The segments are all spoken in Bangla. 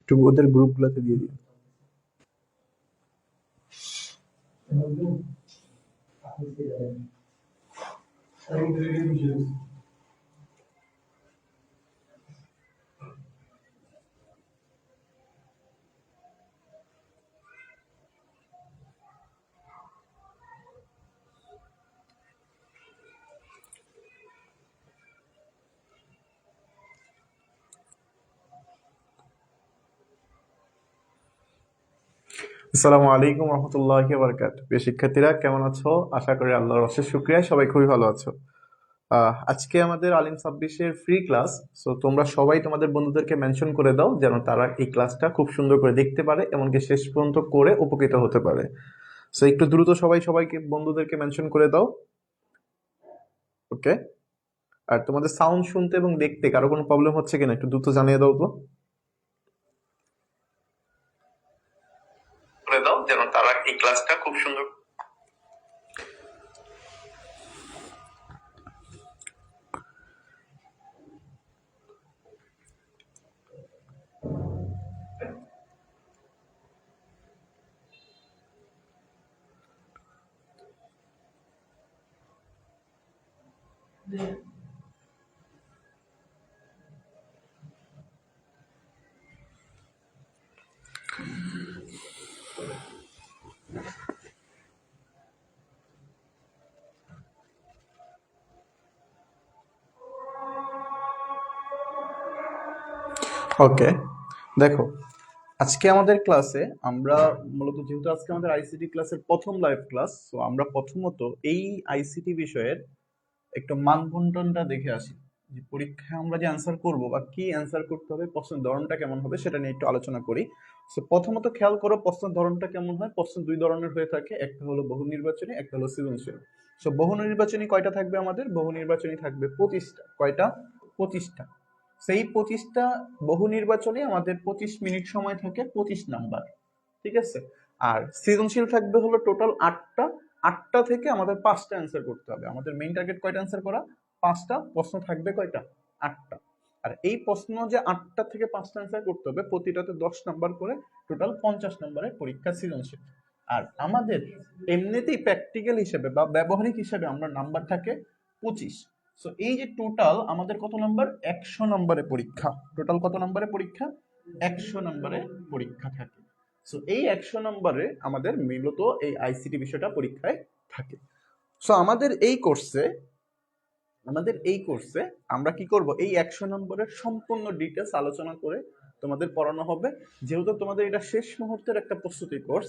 একটু ওদের গ্রুপগুলোতে দিয়ে দিন। আসসালামু আলাইকুম রহমতুল্লাহি ওয়া বারাকাতুহু। প্রিয় শিক্ষার্থীরা কেমন আছো? আশা করি আল্লাহর অশেষ শুকরিয়া সবাই খুবই ভালো আছো। আজকে আমাদের আলিম 26-এর ফ্রি ক্লাস। সো তোমরা সবাই তোমাদের বন্ধুদেরকে মেনশন করে দাও যেন তারা এই ক্লাসটা খুব সুন্দর করে দেখতে পারে, এমনকি শেষ পর্যন্ত করে উপকৃত হতে পারে। সো একটু দ্রুত সবাইকে বন্ধুদেরকে মেনশন করে দাও। ওকে। আর তোমাদের সাউন্ড শুনতে এবং দেখতে কারো কোনো প্রবলেম হচ্ছে কিনা একটু দ্রুত জানিয়ে দাও তো, করে দাও যেন তারা এই ক্লাসটা খুব সুন্দর। ওকে, দেখো আজকে আমাদের ক্লাসে আমরা মূলত, যেহেতু আজকে আমাদের আইসিটি ক্লাসের প্রথম লাইভ ক্লাস, তো আমরা প্রথমত এই আইসিটি বিষয়ের একটু মানবন্টনটা দেখে আসি, যে পরীক্ষায় আমরা যে অ্যান্সার করব বা কি অ্যান্সার করতে হবে, প্রশ্নের ধরনটা কেমন হবে সেটা নিয়ে একটু আলোচনা করি। সো প্রথমত খেয়াল করো প্রশ্নের ধরনটা কেমন হয়। প্রশ্ন দুই ধরনের হয়ে থাকে, একটা হলো বহু নির্বাচনী, একটা হলো সৃজনশীল। সো বহু নির্বাচনী কয়টা থাকবে আমাদের? বহু নির্বাচনী থাকবে 25টা। কয়টা? 25টা। সেই 25টা বহু নির্বাচনে আমাদের 25 মিনিট সময় থাকে, 25 নাম্বার। ঠিক আছে। আর সৃজনশীল থাকবে হলো টোটাল 8টা। 8টা থেকে আমাদের 5টা অ্যান্সার করতে হবে। আমাদের মেইন টার্গেট কয়টা অ্যান্সার করা? 5টা। প্রশ্ন থাকবে কয়টা? 8টা। আর এই প্রশ্ন যে 8টা থেকে 5টা অ্যান্সার করতে হবে, প্রতিটাতে 10 নাম্বার করে, টোটাল 50 নাম্বারের পরীক্ষা সৃজনশীল। আর আমাদের এমনিতেই প্র্যাকটিক্যাল হিসেবে বা ব্যবহারিক হিসেবে আমরা নাম্বার থাকে 25। সো এই যে টোটাল আমাদের কত নাম্বার? 100 নাম্বারের পরীক্ষা। টোটাল কত নাম্বারের পরীক্ষা? 100 নাম্বারের পরীক্ষা থাকে। সো এই 100 নম্বরে আমাদের মূলত এই আইসিটি বিষয়টা পরীক্ষায় থাকে। সো আমাদের এই কোর্সে আমরা কি করব? এই 100 নম্বরের সম্পূর্ণ ডিটেলস আলোচনা করে তোমাদের পড়ানো হবে। যেহেতু তোমাদের এটা শেষ মুহূর্তের একটা প্রস্তুতি কোর্স,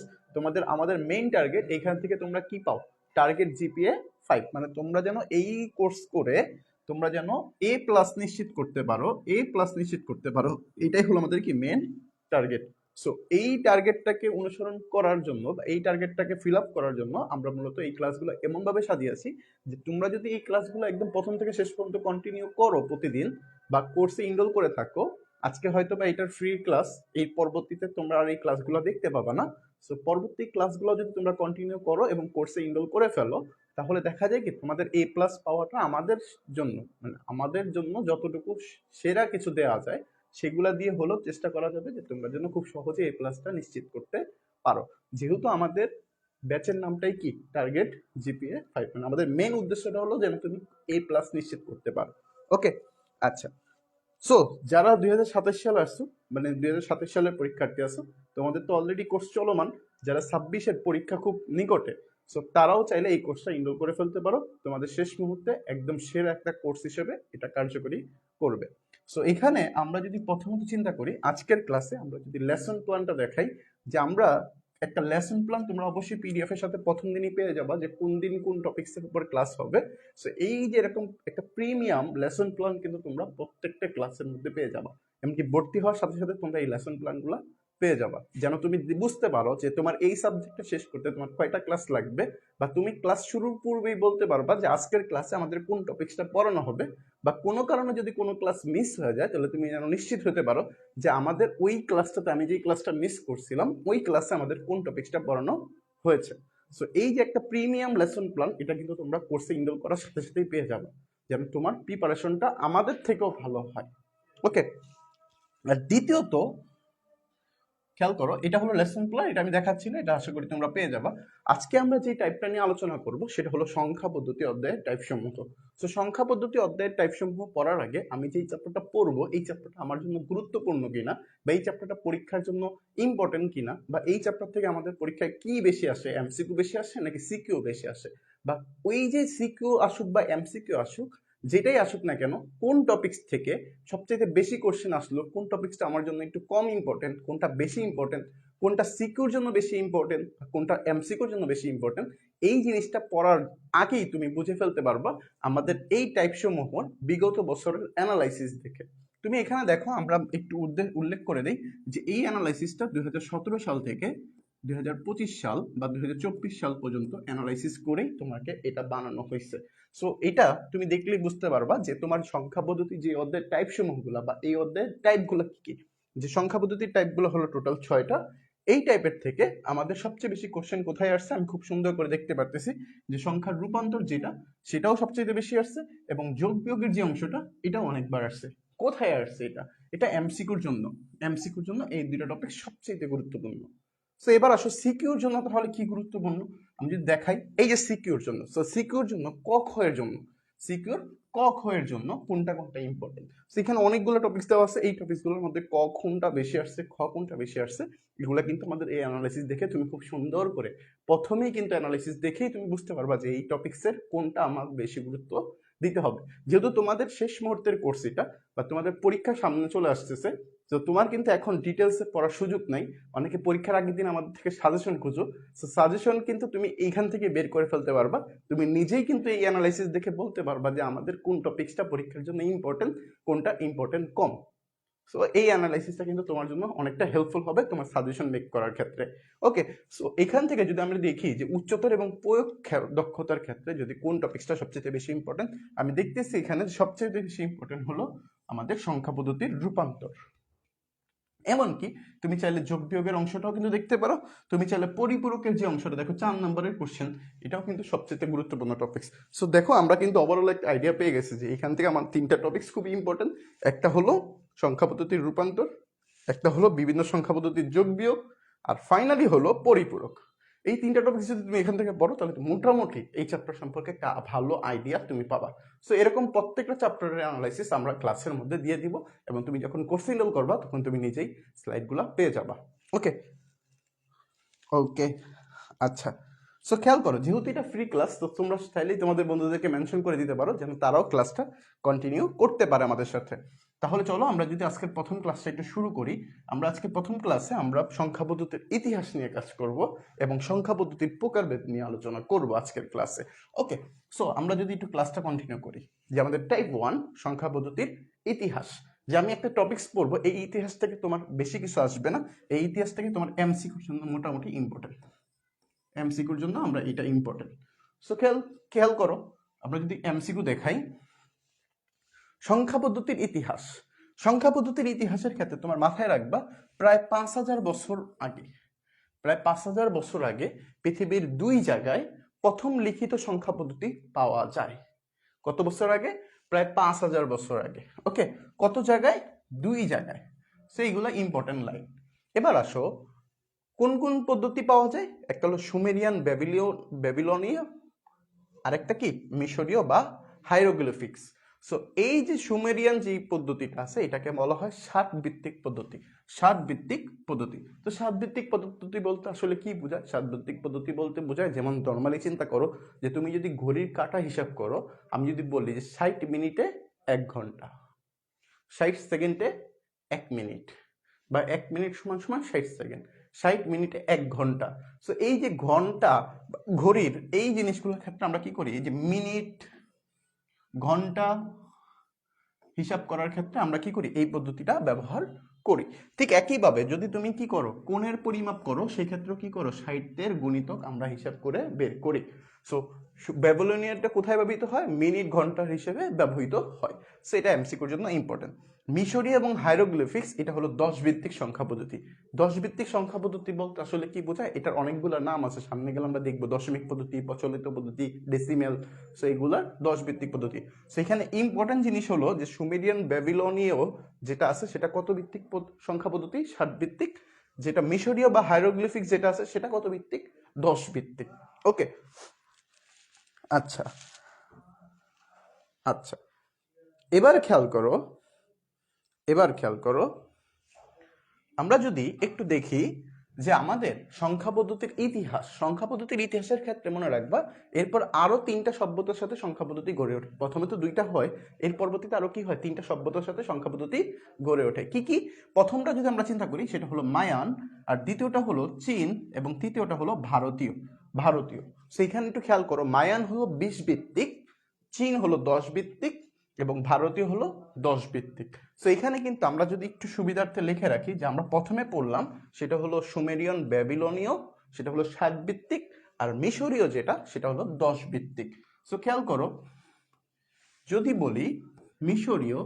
আমাদের মেইন টার্গেট এখান থেকে তোমরা কি পাও? Target GPA 5। মানে তোমরা যেন এই কোর্স করে তোমরা যেন A+ নিশ্চিত করতে পারো, A+ নিশ্চিত করতে পারো। এটাই হলো আমাদের কি মেইন টার্গেট। সো এই টার্গেটটাকে অনুসরণ করার জন্য বা এই টার্গেটটাকে ফিল আপ করার জন্য আমরা মূলত এই ক্লাসগুলো এমনভাবে সাজিয়েছি যে তোমরা যদি এই ক্লাসগুলো একদম প্রথম থেকে শেষ পর্যন্ত কন্টিনিউ করো প্রতিদিন, বা কোর্সে ইনরোল করে থাকো, আজকে হয়তো বা এটার ফ্রি ক্লাস, এই পরবর্তীতে তোমরা আর এই ক্লাসগুলো দেখতে পাবা না। সো পরবর্তী ক্লাসগুলো যদি তোমরা কন্টিনিউ করো এবং কোর্সে ইনরোল করে ফেলো, তাহলে দেখা যায় কি তোমাদের A+ পাওয়াটা আমাদের জন্য, মানে আমাদের জন্য যতটুকু সেরা কিছু দেওয়া যায় সেগুলা দিয়ে হলেও চেষ্টা করা যাবে যে তোমরা যেন খুব সহজে A+টা নিশ্চিত করতে পারো। যেহেতু আমাদের ব্যাচের নামটাই কি? Target GPA 5। মানে আমাদের মেন উদ্দেশ্যটা হলো যেন তুমি A+ নিশ্চিত করতে পারো। ওকে, আচ্ছা। সো যারা 2027 সালে আসছো, মানে 2027 সালের পরীক্ষার্থী আছো, তোমাদের তো অলরেডি কোর্স চলমান। যারা 26-এর পরীক্ষা খুব নিকটে, সো তারাও চাইলে এই কোর্সটা ইনরোল করে ফেলতে পারো। তোমাদের শেষ মুহূর্তে একদম সেরা একটা কোর্স হিসেবে এটা কার্যকরী করবে। সো এখানে আমরা যদি প্রথমত চিন্তা করি, আজকের ক্লাসে আমরা যদি লেসন প্ল্যানটা দেখাই, যে আমরা একটা লেসন প্ল্যান তোমরা অবশ্যই পিডিএফ এর সাথে প্রথম দিনই পেয়ে যাবা, যে কোন দিন কোন টপিকসের উপর ক্লাস হবে। সো এই যে এরকম একটা প্রিমিয়াম লেসন প্ল্যান কিন্তু তোমরা প্রত্যেকটা ক্লাসের মধ্যে পেয়ে যাবা। এমনকি ভর্তি হওয়ার সাথে সাথে তোমরা এই লেসন প্ল্যানগুলো পেয়ে যাবা, যেন তুমি বুঝতে পারো যে তোমার এই সাবজেক্টটা শেষ করতে তোমার কয়টা ক্লাস লাগবে, বা তুমি ক্লাস শুরুর পূর্বেই বলতে পারবা যে আজকের ক্লাসে আমাদের কোন টপিকসটা পড়ানো হবে, বা কোনো কারণে যদি কোনো ক্লাস মিস হয়ে যায় তাহলে তুমি যেন নিশ্চিত হতে পারো যে আমাদের ওই ক্লাসটাতে, আমি যে ক্লাসটা মিস করছিলাম ওই ক্লাসে আমাদের কোন টপিকসটা পড়ানো হয়েছে। সো এই যে একটা প্রিমিয়াম লেসন প্ল্যান, এটা কিন্তু তোমরা কোর্সে ইনরোল করার সাথে সাথেই পেয়ে যাবে, যেন তোমার প্রিপারেশনটা আমাদের থেকেও ভালো হয়। ওকে। আর দ্বিতীয়ত খেয়াল করো, এটা হলো লেসন প্ল্যান, এটা আমি দেখাচ্ছি না, এটা আশা করি তোমরা পেয়ে যাবা। আজকে আমরা যে টাইপটা নিয়ে আলোচনা করব সেটা হলো সংখ্যা পদ্ধতি অধ্যায়ের টাইপ সমূহ। তো সংখ্যা পদ্ধতি অধ্যায়ের টাইপ সমূহ পড়ার আগে আমি যে চ্যাপ্টারটা পড়বো, এই চ্যাপ্টারটা আমার জন্য গুরুত্বপূর্ণ কিনা, বা এই চ্যাপ্টারটা পরীক্ষার জন্য ইম্পর্টেন্ট কিনা, বা এই চ্যাপ্টার থেকে আমাদের পরীক্ষায় কি বেশি আসে, এমসিকিউ বেশি আসে নাকি সিকিউ বেশি আসে, বা ওই যে সিকিউ আসুক বা এমসিকিউ আসুক, যেটাই আসুক না কেন, কোন টপিকস থেকে সবচেয়ে বেশি কোশ্চেন আসলো, কোন টপিকসটা আমার জন্য একটু কম ইম্পর্টেন্ট, কোনটা বেশি ইম্পর্টেন্ট, কোনটা সিকিউর জন্য বেশি ইম্পর্টেন্ট, কোনটা এমসিকিউর জন্য বেশি ইম্পর্টেন্ট, এই জিনিসটা পড়ার আগেই তুমি বুঝে ফেলতে পারবা আমাদের এই টাইপ সমূহ বিগত বছরের অ্যানালাইসিস দেখে। তুমি এখানে দেখো, আমরা একটু উল্লেখ করে দিই যে এই অ্যানালাইসিসটা 2017 সাল থেকে 2025 সাল বা 2024 সাল পর্যন্ত অ্যানালাইসিস করেই তোমাকে এটা বানানো হয়েছে। সো এটা তুমি দেখলেই বুঝতে পারবা যে তোমার সংখ্যা পদ্ধতি যে অধ্যায়ের টাইপ সমূহগুলা বা এই অধ্যায়ের টাইপগুলো কি কি। যে সংখ্যা পদ্ধতির টাইপগুলো হলো টোটাল 6টা। এই টাইপের থেকে আমাদের সবচেয়ে বেশি কোশ্চেন কোথায় আসছে আমি খুব সুন্দর করে দেখতে পারতেছি, যে সংখ্যার রূপান্তর যেটা, সেটাও সবচেয়ে বেশি আসছে, এবং যোগ বিয়োগের যে অংশটা এটাও অনেকবার আসছে। কোথায় আসছে এটা? এটা এমসিকিউর জন্য। এমসিকিউর জন্য এই দুইটা টপিক সবচেয়ে গুরুত্বপূর্ণ। তো এবার আসো সিকিউর জন্য তাহলে কি গুরুত্বপূর্ণ আমি যদি দেখাই। এই যে সিকিউর জন্য, তো সিকিউর জন্য ক খ এর জন্য, সিকিউর ক খ এর জন্য কোনটা কোনটা ইম্পর্টেন্ট। সেখানে অনেকগুলো টপিকস দেওয়া আছে, এই টপিকসগুলোর মধ্যে ক কোনটা বেশি আসছে, খ কোনটা বেশি আসছে, এগুলো কিন্তু আমাদের এই অ্যানালাইসিস দেখে তুমি খুব সুন্দর করে প্রথমেই কিন্তু অ্যানালাইসিস দেখেই তুমি বুঝতে পারবা যে এই টপিকসের কোনটা আমার বেশি গুরুত্ব দিতে হবে। যেহেতু তোমাদের শেষ মুহূর্তের কোর্স এটা, বা তোমাদের পরীক্ষা সামনে চলে আসতেছে, তো তোমার কিন্তু এখন ডিটেলসে পড়ার সুযোগ নাই। অনেকে পরীক্ষার আগের দিন আমাদের থেকে সাজেশন খুঁজো, সো সাজেশন কিন্তু তুমি এইখান থেকে বের করে ফেলতে পারবা। তুমি নিজেই কিন্তু এই অ্যানালাইসিস দেখে বলতে পারবা যে আমাদের কোন টপিকসটা পরীক্ষার জন্য ইম্পর্টেন্ট, কোনটা ইম্পর্টেন্ট কম। সো এই অ্যানালাইসিসটা কিন্তু তোমার জন্য অনেকটা হেল্পফুল হবে তোমার সাজেশন মেক করার ক্ষেত্রে। ওকে, সো এখান থেকে যদি আমরা দেখি যে উচ্চতর এবং প্রয়োগ দক্ষতার ক্ষেত্রে যদি কোন টপিকসটা সবচেয়ে বেশি ইম্পর্টেন্ট, আমি দেখতেছি এখানে সবচেয়ে বেশি ইম্পর্টেন্ট হলো আমাদের সংখ্যা পদ্ধতির রূপান্তর। এমনকি তুমি চাইলে যোগ বিয়োগের অংশটাও কিন্তু দেখতে পারো, তুমি চাইলে পরিপূরকের যে অংশটা দেখো 4 নম্বরের কোশ্চেন, এটাও কিন্তু সবচেয়ে গুরুত্বপূর্ণ টপিকস। সো দেখো আমরা কিন্তু ওভারঅল একটা আইডিয়া পেয়ে গেছি যে এখান থেকে আমার 3টা টপিকস খুবই ইম্পর্টেন্ট। একটা হলো সংখ্যা পদ্ধতির রূপান্তর, একটা হলো বিভিন্ন সংখ্যা পদ্ধতির যোগ বিয়োগ, আর ফাইনালি হলো পরিপূরক। এই 3টা টপিক যদি তুমি এখান থেকে পড়ো তাহলে মোটামুটি এই চ্যাপ্টার সম্পর্কে একটা ভালো আইডিয়া তুমি পাবা। সো এরকম প্রত্যেকটা চ্যাপ্টারের অ্যানালাইসিস আমরা ক্লাসের মধ্যে দিয়ে দিব, এবং তুমি যখন কোর্স ইনরোল করবা তখন তুমি নিজেই স্লাইডগুলো পেয়ে যাবা। ওকে ওকে আচ্ছা, সো খেয়াল করো, যেহেতু এটা ফ্রি ক্লাস, তো তোমরা চাইলেই তোমাদের বন্ধুদেরকে মেনশন করে দিতে পারো যেন তারাও ক্লাসটা কন্টিনিউ করতে পারে আমাদের সাথে। তাহলে চলো আমরা যদি আজকের প্রথম ক্লাসটা একটু শুরু করি। আমরা আজকে প্রথম ক্লাসে আমরা সংখ্যা পদ্ধতির ইতিহাস নিয়ে কাজ করব, এবং সংখ্যা পদ্ধতির প্রকারভেদ নিয়ে আলোচনা করব আজকের ক্লাসে। ওকে, সো আমরা যদি একটু ক্লাসটা কন্টিনিউ করি, যে আমাদের টাইপ 1 সংখ্যা পদ্ধতির ইতিহাস, যে আমি একটা টপিকস পড়বো, এই ইতিহাস থেকে তোমার বেশি কিছু আসবে না, এই ইতিহাস থেকে তোমার এমসিকিউর জন্য মোটামুটি ইম্পর্টেন্ট, এমসিকিউর জন্য আমরা এটা ইম্পর্টেন্ট। সো খেয়াল করো, আমরা যদি এমসিকিউ দেখাই, সংখ্যা পদ্ধতির ইতিহাস। সংখ্যা পদ্ধতির ইতিহাসের ক্ষেত্রে তোমার মাথায় রাখবা প্রায় 5000 বছর আগে, প্রায় 5000 বছর আগে পৃথিবীর 2 জায়গায় প্রথম লিখিত সংখ্যা পদ্ধতি পাওয়া যায়। কত বছর আগে? প্রায় 5000 বছর আগে। ওকে, কত জায়গায়? 2 জায়গায়। সেইগুলো ইম্পর্টেন্ট লাইন। এবার আসো, কোন কোন পদ্ধতি পাওয়া যায়? একটা হলো সুমেরিয়ান ব্যাবিলনীয়, আরেকটা কি মিশরীয় বা হাইরোগ্লিফিক্স। সো এই যে সুমেরিয়ান যে পদ্ধতিটা আছে এটাকে বলা হয় ষাট ভিত্তিক পদ্ধতি। ষাট ভিত্তিক পদ্ধতি, তো ষাট ভিত্তিক পদ্ধতি বলতে আসলে কি বোঝায়? ষাট ভিত্তিক পদ্ধতি বলতে বোঝায়, যেমন নর্মালি চিন্তা করো যে তুমি যদি ঘড়ির কাঁটা হিসাব করো, আমি যদি বলি যে 60 মিনিটে 1 ঘন্টা, 60 সেকেন্ডে 1 মিনিট, বা 1 মিনিট সমান সমান 60 সেকেন্ড, 60 মিনিটে 1 ঘন্টা। সো এই যে ঘন্টা, ঘড়ির এই জিনিসগুলোর ক্ষেত্রে আমরা কি করি, এই যে মিনিট, ঘন্টা হিসাব করার ক্ষেত্রে আমরা কি করি, এই পদ্ধতিটা ব্যবহার করি। ঠিক একইভাবে যদি তুমি কি করো, কোণের পরিমাপ করো, সেই ক্ষেত্রে কি করো, 60-এর গুণিতক আমরা হিসাব করে বের করি। সো ব্যাবিলনিয়ানটা কোথায় ব্যবহৃত হয়? মিনিট ঘন্টা হিসেবে ব্যবহৃত হয়। সো এটা এমসিকিউর জন্য ইম্পর্টেন্ট। মিশরীয় এবং হাইরোগ্লিফিক্স, এটা হলো 10 ভিত্তিক সংখ্যা পদ্ধতি। 10 ভিত্তিক সংখ্যা পদ্ধতি বলতে আসলে কি বোঝায়? এটার অনেকগুলো নাম আছে, সামনে গেলে আমরা দেখবো দশমিক পদ্ধতি, প্রচলিত পদ্ধতি, ডেসিমেল। সো এগুলার 10 ভিত্তিক পদ্ধতি। সেখানে ইম্পর্টেন্ট জিনিস হলো যে সুমেরিয়ান ব্যাবিলনীয় যেটা আছে সেটা কত ভিত্তিক সংখ্যা পদ্ধতি? 60 ভিত্তিক। যেটা মিশরীয় বা হাইরোগ্লিফিক যেটা আছে সেটা কত ভিত্তিক? 10 ভিত্তিক। ওকে, আচ্ছা আচ্ছা, এবার খেয়াল করো আমরা যদি একটু দেখি যে আমাদের সংখ্যা পদ্ধতির ইতিহাসের ক্ষেত্রে মনে রাখবা এরপর আরো 3টা সভ্যতার সাথে সংখ্যা পদ্ধতি গড়ে ওঠে। প্রথমে তো 2টা হয়, এর পরবর্তীতে আরো কি হয়, 3টা সভ্যতার সাথে সংখ্যা পদ্ধতি গড়ে ওঠে। কি কি? প্রথমটা যদি আমরা চিন্তা করি সেটা হলো মায়ান, আর দ্বিতীয়টা হলো চীন, এবং তৃতীয়টা হলো ভারতীয়। সেইখানে একটু খেয়াল করো, মায়ান হলো 20 ভিত্তিক, চীন হলো 10 ভিত্তিক, এবং ভারতীয় হলো 10 ভিত্তিক। তো এখানে কিন্তু আমরা যদি একটু সুবিধার্থে লিখে রাখি যে আমরা প্রথমে পড়লাম সেটা হলো সুমেরিয়ান ব্যাবিলনীয়, সেটা হলো 7 ভিত্তিক, আর মিশরীয় যেটা সেটা হলো 10 ভিত্তিক। সো খেয়াল করো, যদি বলি মিশরীয়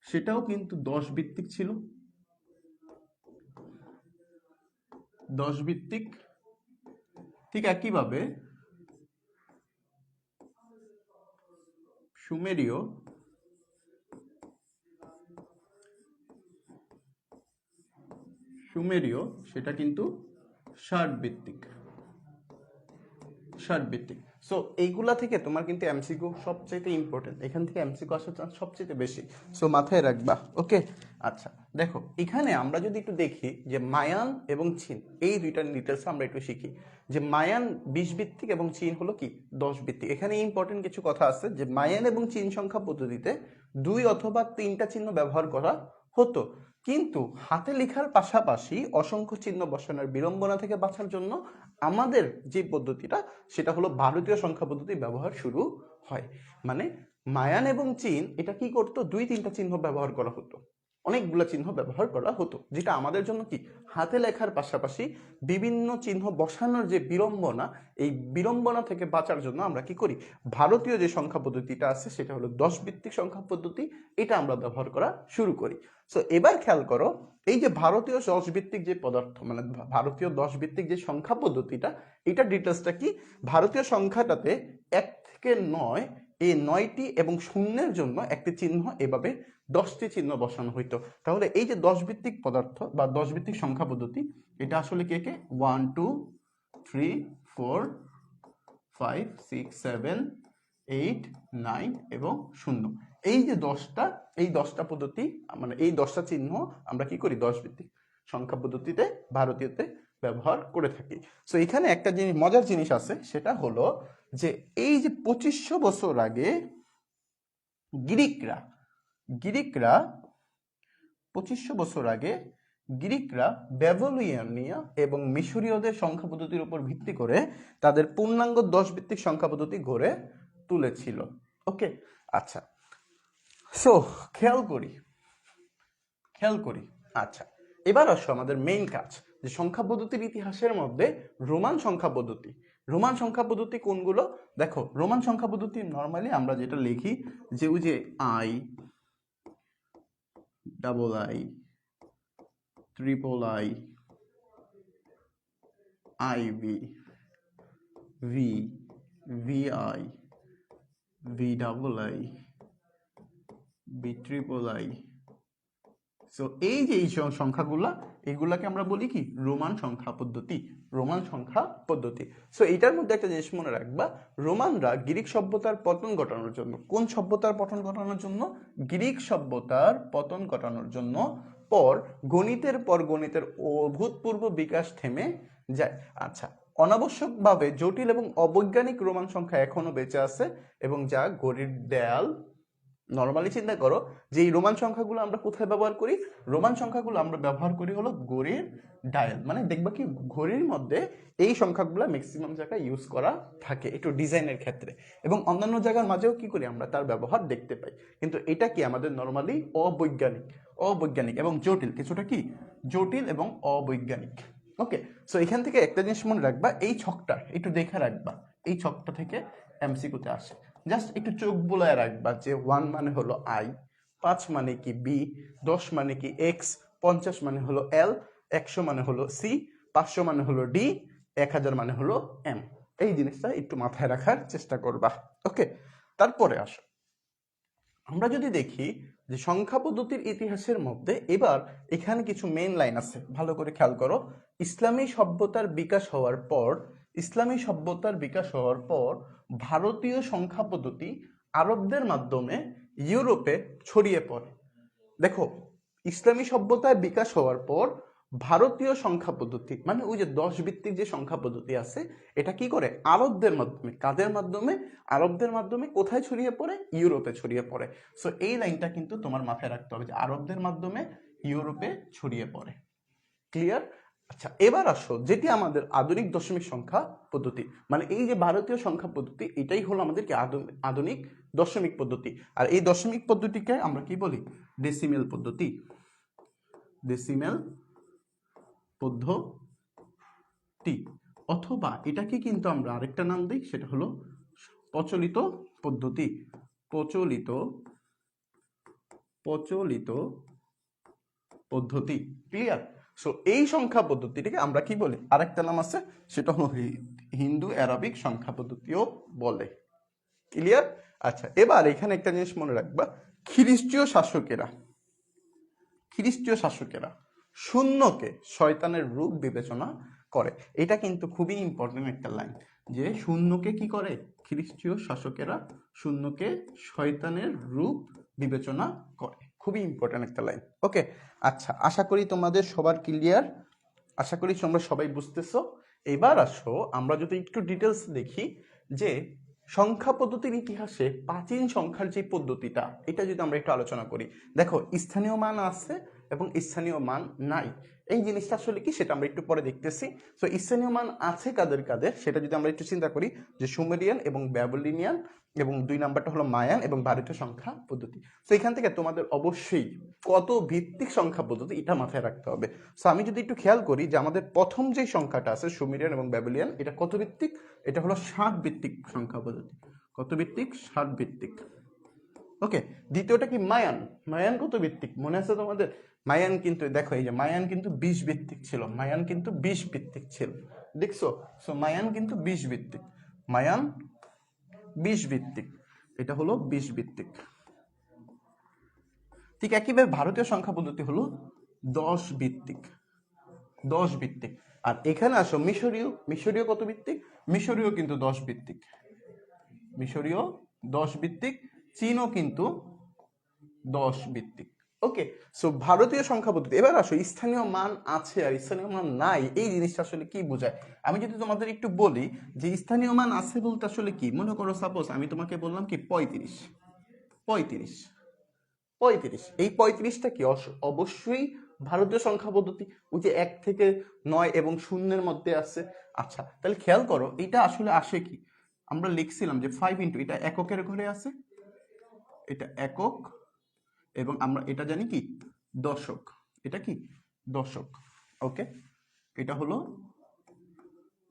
সেটাও কিন্তু 10 ভিত্তিক ছিল, 10 ভিত্তিক। ঠিক একইভাবে সুমেরীয় সেটা কিন্তু 60 ভিত্তিক। সো এইগুলা থেকে তোমার কিন্তু এমসিকিউ সবচেয়ে ইম্পর্টেন্ট, এখান থেকে এমসিকিউ আসার চান্স সবচেয়ে বেশি। সো মাথায় রাখবা। ওকে, আচ্ছা দেখো এখানে আমরা যদি একটু দেখি যে মায়ান এবং চীন এই দুইটার ডিটেলস আমরা একটু শিখি। যে মায়ান 20 ভিত্তিক এবং চীন হলো কি 10 ভিত্তিক। এখানে ইম্পর্টেন্ট কিছু কথা আছে যে মায়ান এবং চীন সংখ্যা পদ্ধতিতে 2 অথবা 3টা চিহ্ন ব্যবহার করা হতো, কিন্তু হাতে লেখার পাশাপাশি অসংখ্য চিহ্ন বসানোর বিড়ম্বনা থেকে বাঁচার জন্য আমাদের যে পদ্ধতিটা সেটা হলো ভারতীয় সংখ্যা পদ্ধতি ব্যবহার শুরু হয়। মানে মায়ান এবং চীন এটা কি করতো, 2-3টা চিহ্ন ব্যবহার করা হতো, অনেকগুলো চিহ্ন ব্যবহার করা হতো, যেটা আমাদের জন্য কি হাতে লেখার পাশাপাশি বিভিন্ন চিহ্ন বসানোর যে বিড়ম্বনা, এই বিড়ম্বনা থেকে বাঁচার জন্য আমরা কি করি, ভারতীয় যে সংখ্যা পদ্ধতিটা আছে সেটা হলো 10 ভিত্তিক সংখ্যা পদ্ধতি, এটা আমরা ব্যবহার করা শুরু করি। সো এবার খেয়াল করো, এই যে ভারতীয় 10 ভিত্তিক যে পদার্থ, মানে ভারতীয় 10 ভিত্তিক যে সংখ্যা পদ্ধতিটা, এটা ডিটেলসটা কি, ভারতীয় সংখ্যাটাতে 1 থেকে 9, এই 9টি এবং শূন্যের জন্য একটি চিহ্ন, এভাবে 10টি চিহ্ন বসানো হইতো। তাহলে এই যে 10 ভিত্তিক পদার্থ বা 10 ভিত্তিক সংখ্যা পদ্ধতি, এটা আসলে কে 1 2 3 4 5 6 7 8 9 এবং 0, এই যে 10টা পদ্ধতি, মানে এই 10টা চিহ্ন আমরা কি করি 10 ভিত্তিক সংখ্যা পদ্ধতিতে ভারতীয়তে ব্যবহার করে থাকি। সো এখানে একটা জিনিস, মজার জিনিস আছে, সেটা হলো যে এই যে 2500 বছর আগে গ্রিকরা 2500 বছর আগে গ্রিকরা ব্যাবিলনীয় এবং মিশরীয়দের সংখ্যা পদ্ধতির উপর ভিত্তি করে তাদের পূর্ণাঙ্গ 10 ভিত্তিক সংখ্যা পদ্ধতি গড়ে তুলেছিল। ওকে, আচ্ছা, সো খেয়াল করি। আচ্ছা, এবার আসো আমাদের মেইন কাজ, যে সংখ্যা পদ্ধতির ইতিহাসের মধ্যে রোমান সংখ্যা পদ্ধতি কোনগুলো? দেখো রোমান সংখ্যা পদ্ধতি নর্মালি আমরা যেটা লিখি যে ওই যে I double I triple I IV V VI V double I B triple I. So এই যে এই সংখ্যাগুলা, এগুলাকে আমরা বলি কি রোমান সংখ্যা পদ্ধতি। সো এটার মধ্যে একটা জিনিস মনে রাখবা, রোমানরা গ্রিক সভ্যতার পতন ঘটানোর জন্য, কোন সভ্যতার পতন ঘটানোর জন্য? গ্রিক সভ্যতার পতন ঘটানোর জন্য পর গণিতের অভূতপূর্ব বিকাশ থেমে যায়। আচ্ছা, অনাবশ্যকভাবে জটিল এবং অবৈজ্ঞানিক রোমান সংখ্যা এখনো বেঁচে আছে, এবং যা ঘড়ির দেয়াল, নর্মালি চিন্তা করো যে এই রোমান সংখ্যাগুলো আমরা কোথায় ব্যবহার করি, রোমান সংখ্যাগুলো আমরা ব্যবহার করি হলো ঘড়ির ডায়াল, মানে দেখবা কি ঘড়ির মধ্যে এই সংখ্যাগুলো ম্যাক্সিমাম জায়গায় ইউজ করা থাকে একটু ডিজাইনের ক্ষেত্রে, এবং অন্যান্য জায়গার মাঝেও কি করি আমরা তার ব্যবহার দেখতে পাই। কিন্তু এটা কি আমাদের নর্মালি অবৈজ্ঞানিক এবং জটিল, কিছুটা কি জটিল এবং অবৈজ্ঞানিক। ওকে, সো এখান থেকে একটা জিনিস মনে রাখবা, এই ছকটা একটু দেখে রাখবা, এই ছকটা থেকে এমসিকিউতে আসে, জাস্ট একটু চোখ বুলায় রাখবা যে 1 মানে হলো আই, 5 মানে কি বি, 10 মানে কি এক্স, 50 মানে হলো এল, 100 মানে হলো সি, 500 মানে হলো ডি, 1000 মানে হলো এম। এই জিনিসটা একটু মাথায় রাখার চেষ্টা করবা। ওকে, তারপরে আসো আমরা যদি দেখি যে সংখ্যা পদ্ধতির ইতিহাসের মধ্যে এবার এখানে কিছু মেইন লাইন আছে, ভালো করে খেয়াল করো। ইসলামী সভ্যতার বিকাশ হওয়ার পর ভারতীয় সংখ্যা পদ্ধতি আরবদের মাধ্যমে ইউরোপে ছড়িয়ে পড়ে। দেখো, ইসলামী সভ্যতার বিকাশ হওয়ার পর ভারতীয় সংখ্যা পদ্ধতি মানে ওই যে 10 ভিত্তিক যে সংখ্যা পদ্ধতি আছে, এটা কি করে আরবদের মাধ্যমে, কাদের মাধ্যমে, আরবদের মাধ্যমে কোথায় ছড়িয়ে পড়ে, ইউরোপে ছড়িয়ে পড়ে। সো এই লাইনটা কিন্তু তোমার মাথায় রাখতে হবে যে আরবদের মাধ্যমে ইউরোপে ছড়িয়ে পড়ে। ক্লিয়ার? আচ্ছা, এবার আসো যেটি আমাদের আধুনিক দশমিক সংখ্যা পদ্ধতি, মানে এই যে ভারতীয় সংখ্যা পদ্ধতি, এটাই হলো আমাদের কি আধুনিক দশমিক পদ্ধতি। আর এই দশমিক পদ্ধতিকে আমরা কি বলি, ডেসিমেল পদ্ধতি। ডেসিমেল পদ্ধতি, অথবা এটাকে কিন্তু আমরা আরেকটা নাম দিই, সেটা হলো প্রচলিত পদ্ধতি। প্রচলিত পদ্ধতি। ক্লিয়ার? সো এই সংখ্যা পদ্ধতিটাকে আমরা কি বলি, আরেকটা নাম আছে, সেটা হলো হিন্দু অ্যারাবিক সংখ্যা পদ্ধতিও বলে। ক্লিয়ার? আচ্ছা, এবার এখানে একটা জিনিস মনে রাখবা, খ্রিস্টীয় শাসকেরা শূন্যকে শয়তানের রূপ বিবেচনা করে। এটা কিন্তু খুবই ইম্পর্টেন্ট একটা লাইন, যে শূন্যকে কি করে, খ্রিস্টীয় শাসকেরা শূন্যকে শয়তানের রূপ বিবেচনা করে। খুবই ইম্পর্টেন্ট একটা লাইন। ওকে, আচ্ছা, আশা করি তোমাদের সবার ক্লিয়ার, আশা করি তোমরা সবাই বুঝতেছো। এবার আসো আমরা যদি একটু ডিটেলস দেখি যে সংখ্যা পদ্ধতির ইতিহাসে প্রাচীন সংখ্যার যে পদ্ধতিটা, এটা যদি আমরা একটু আলোচনা করি। দেখো, স্থানীয় মান আছে এবং স্থানীয় মান নাই। এই জিনিসটা আসলে কি, সেটা আমরা একটু পরে দেখতেছি। তো স্থানীয় মান আছে কাদের কাদের, সেটা যদি আমরা একটু চিন্তা করি, যে সুমেরিয়ান এবং ব্যাবিলনিয়ান, এবং 2 নাম্বারটা হলো মায়ান এবং ভারতীয় সংখ্যা পদ্ধতি। তো এখান থেকে তোমাদের অবশ্যই কত ভিত্তিক সংখ্যা পদ্ধতি এটা মাথায় রাখতে হবে। সো আমি যদি একটু খেয়াল করি যে আমাদের প্রথম যে সংখ্যাটা আছে সুমেরিয়ান এবং ব্যাবিলিয়ান, এটা কত ভিত্তিক, এটা হলো 7 ভিত্তিক সংখ্যা পদ্ধতি। কত ভিত্তিক? 7 ভিত্তিক। ওকে, দ্বিতীয়টা কি মায়ান কত ভিত্তিক মনে আছে তোমাদের? মায়ান কিন্তু দেখো, এই যে মায়ান কিন্তু 20 ভিত্তিক ছিল, দেখছো? সো মায়ান কিন্তু 20 ভিত্তিক, মায়ান 20 ভিত্তিক, এটা হলো 20 ভিত্তিক। ঠিক একইভাবে ভারতীয় সংখ্যা পদ্ধতি হলো 10 ভিত্তিক। আর এখানে আসো মিশরীয় কত ভিত্তিক? মিশরীয় কিন্তু 10 ভিত্তিক, চীনও কিন্তু 10 ভিত্তিক। ওকে, সো ভারতীয় সংখ্যা পদ্ধতি। এবার আসো স্থানীয় মান আছে আর স্থানীয় মান নাই, এই জিনিসটা আসলে কি বোঝায়। আমি যদি তোমাদের একটু বলি যে স্থানীয় মান আছে বলতে আসলে কি, মনে করো সাপোজ আমি তোমাকে বললাম কি 35, এই 35টা কি অবশ্যই ভারতীয় সংখ্যা পদ্ধতি, ওই যে 1 থেকে 9 এবং 0-এর মধ্যে আছে। আচ্ছা, তাহলে খেয়াল করো এটা আসলে আসে কি, আমরা লিখছিলাম যে 5 ইন্টু, এটা এককের ঘরে আছে, এটা একক, এবং আমরা এটা জানি কি দশক, এটা কি দশক। ওকে, এটা হলো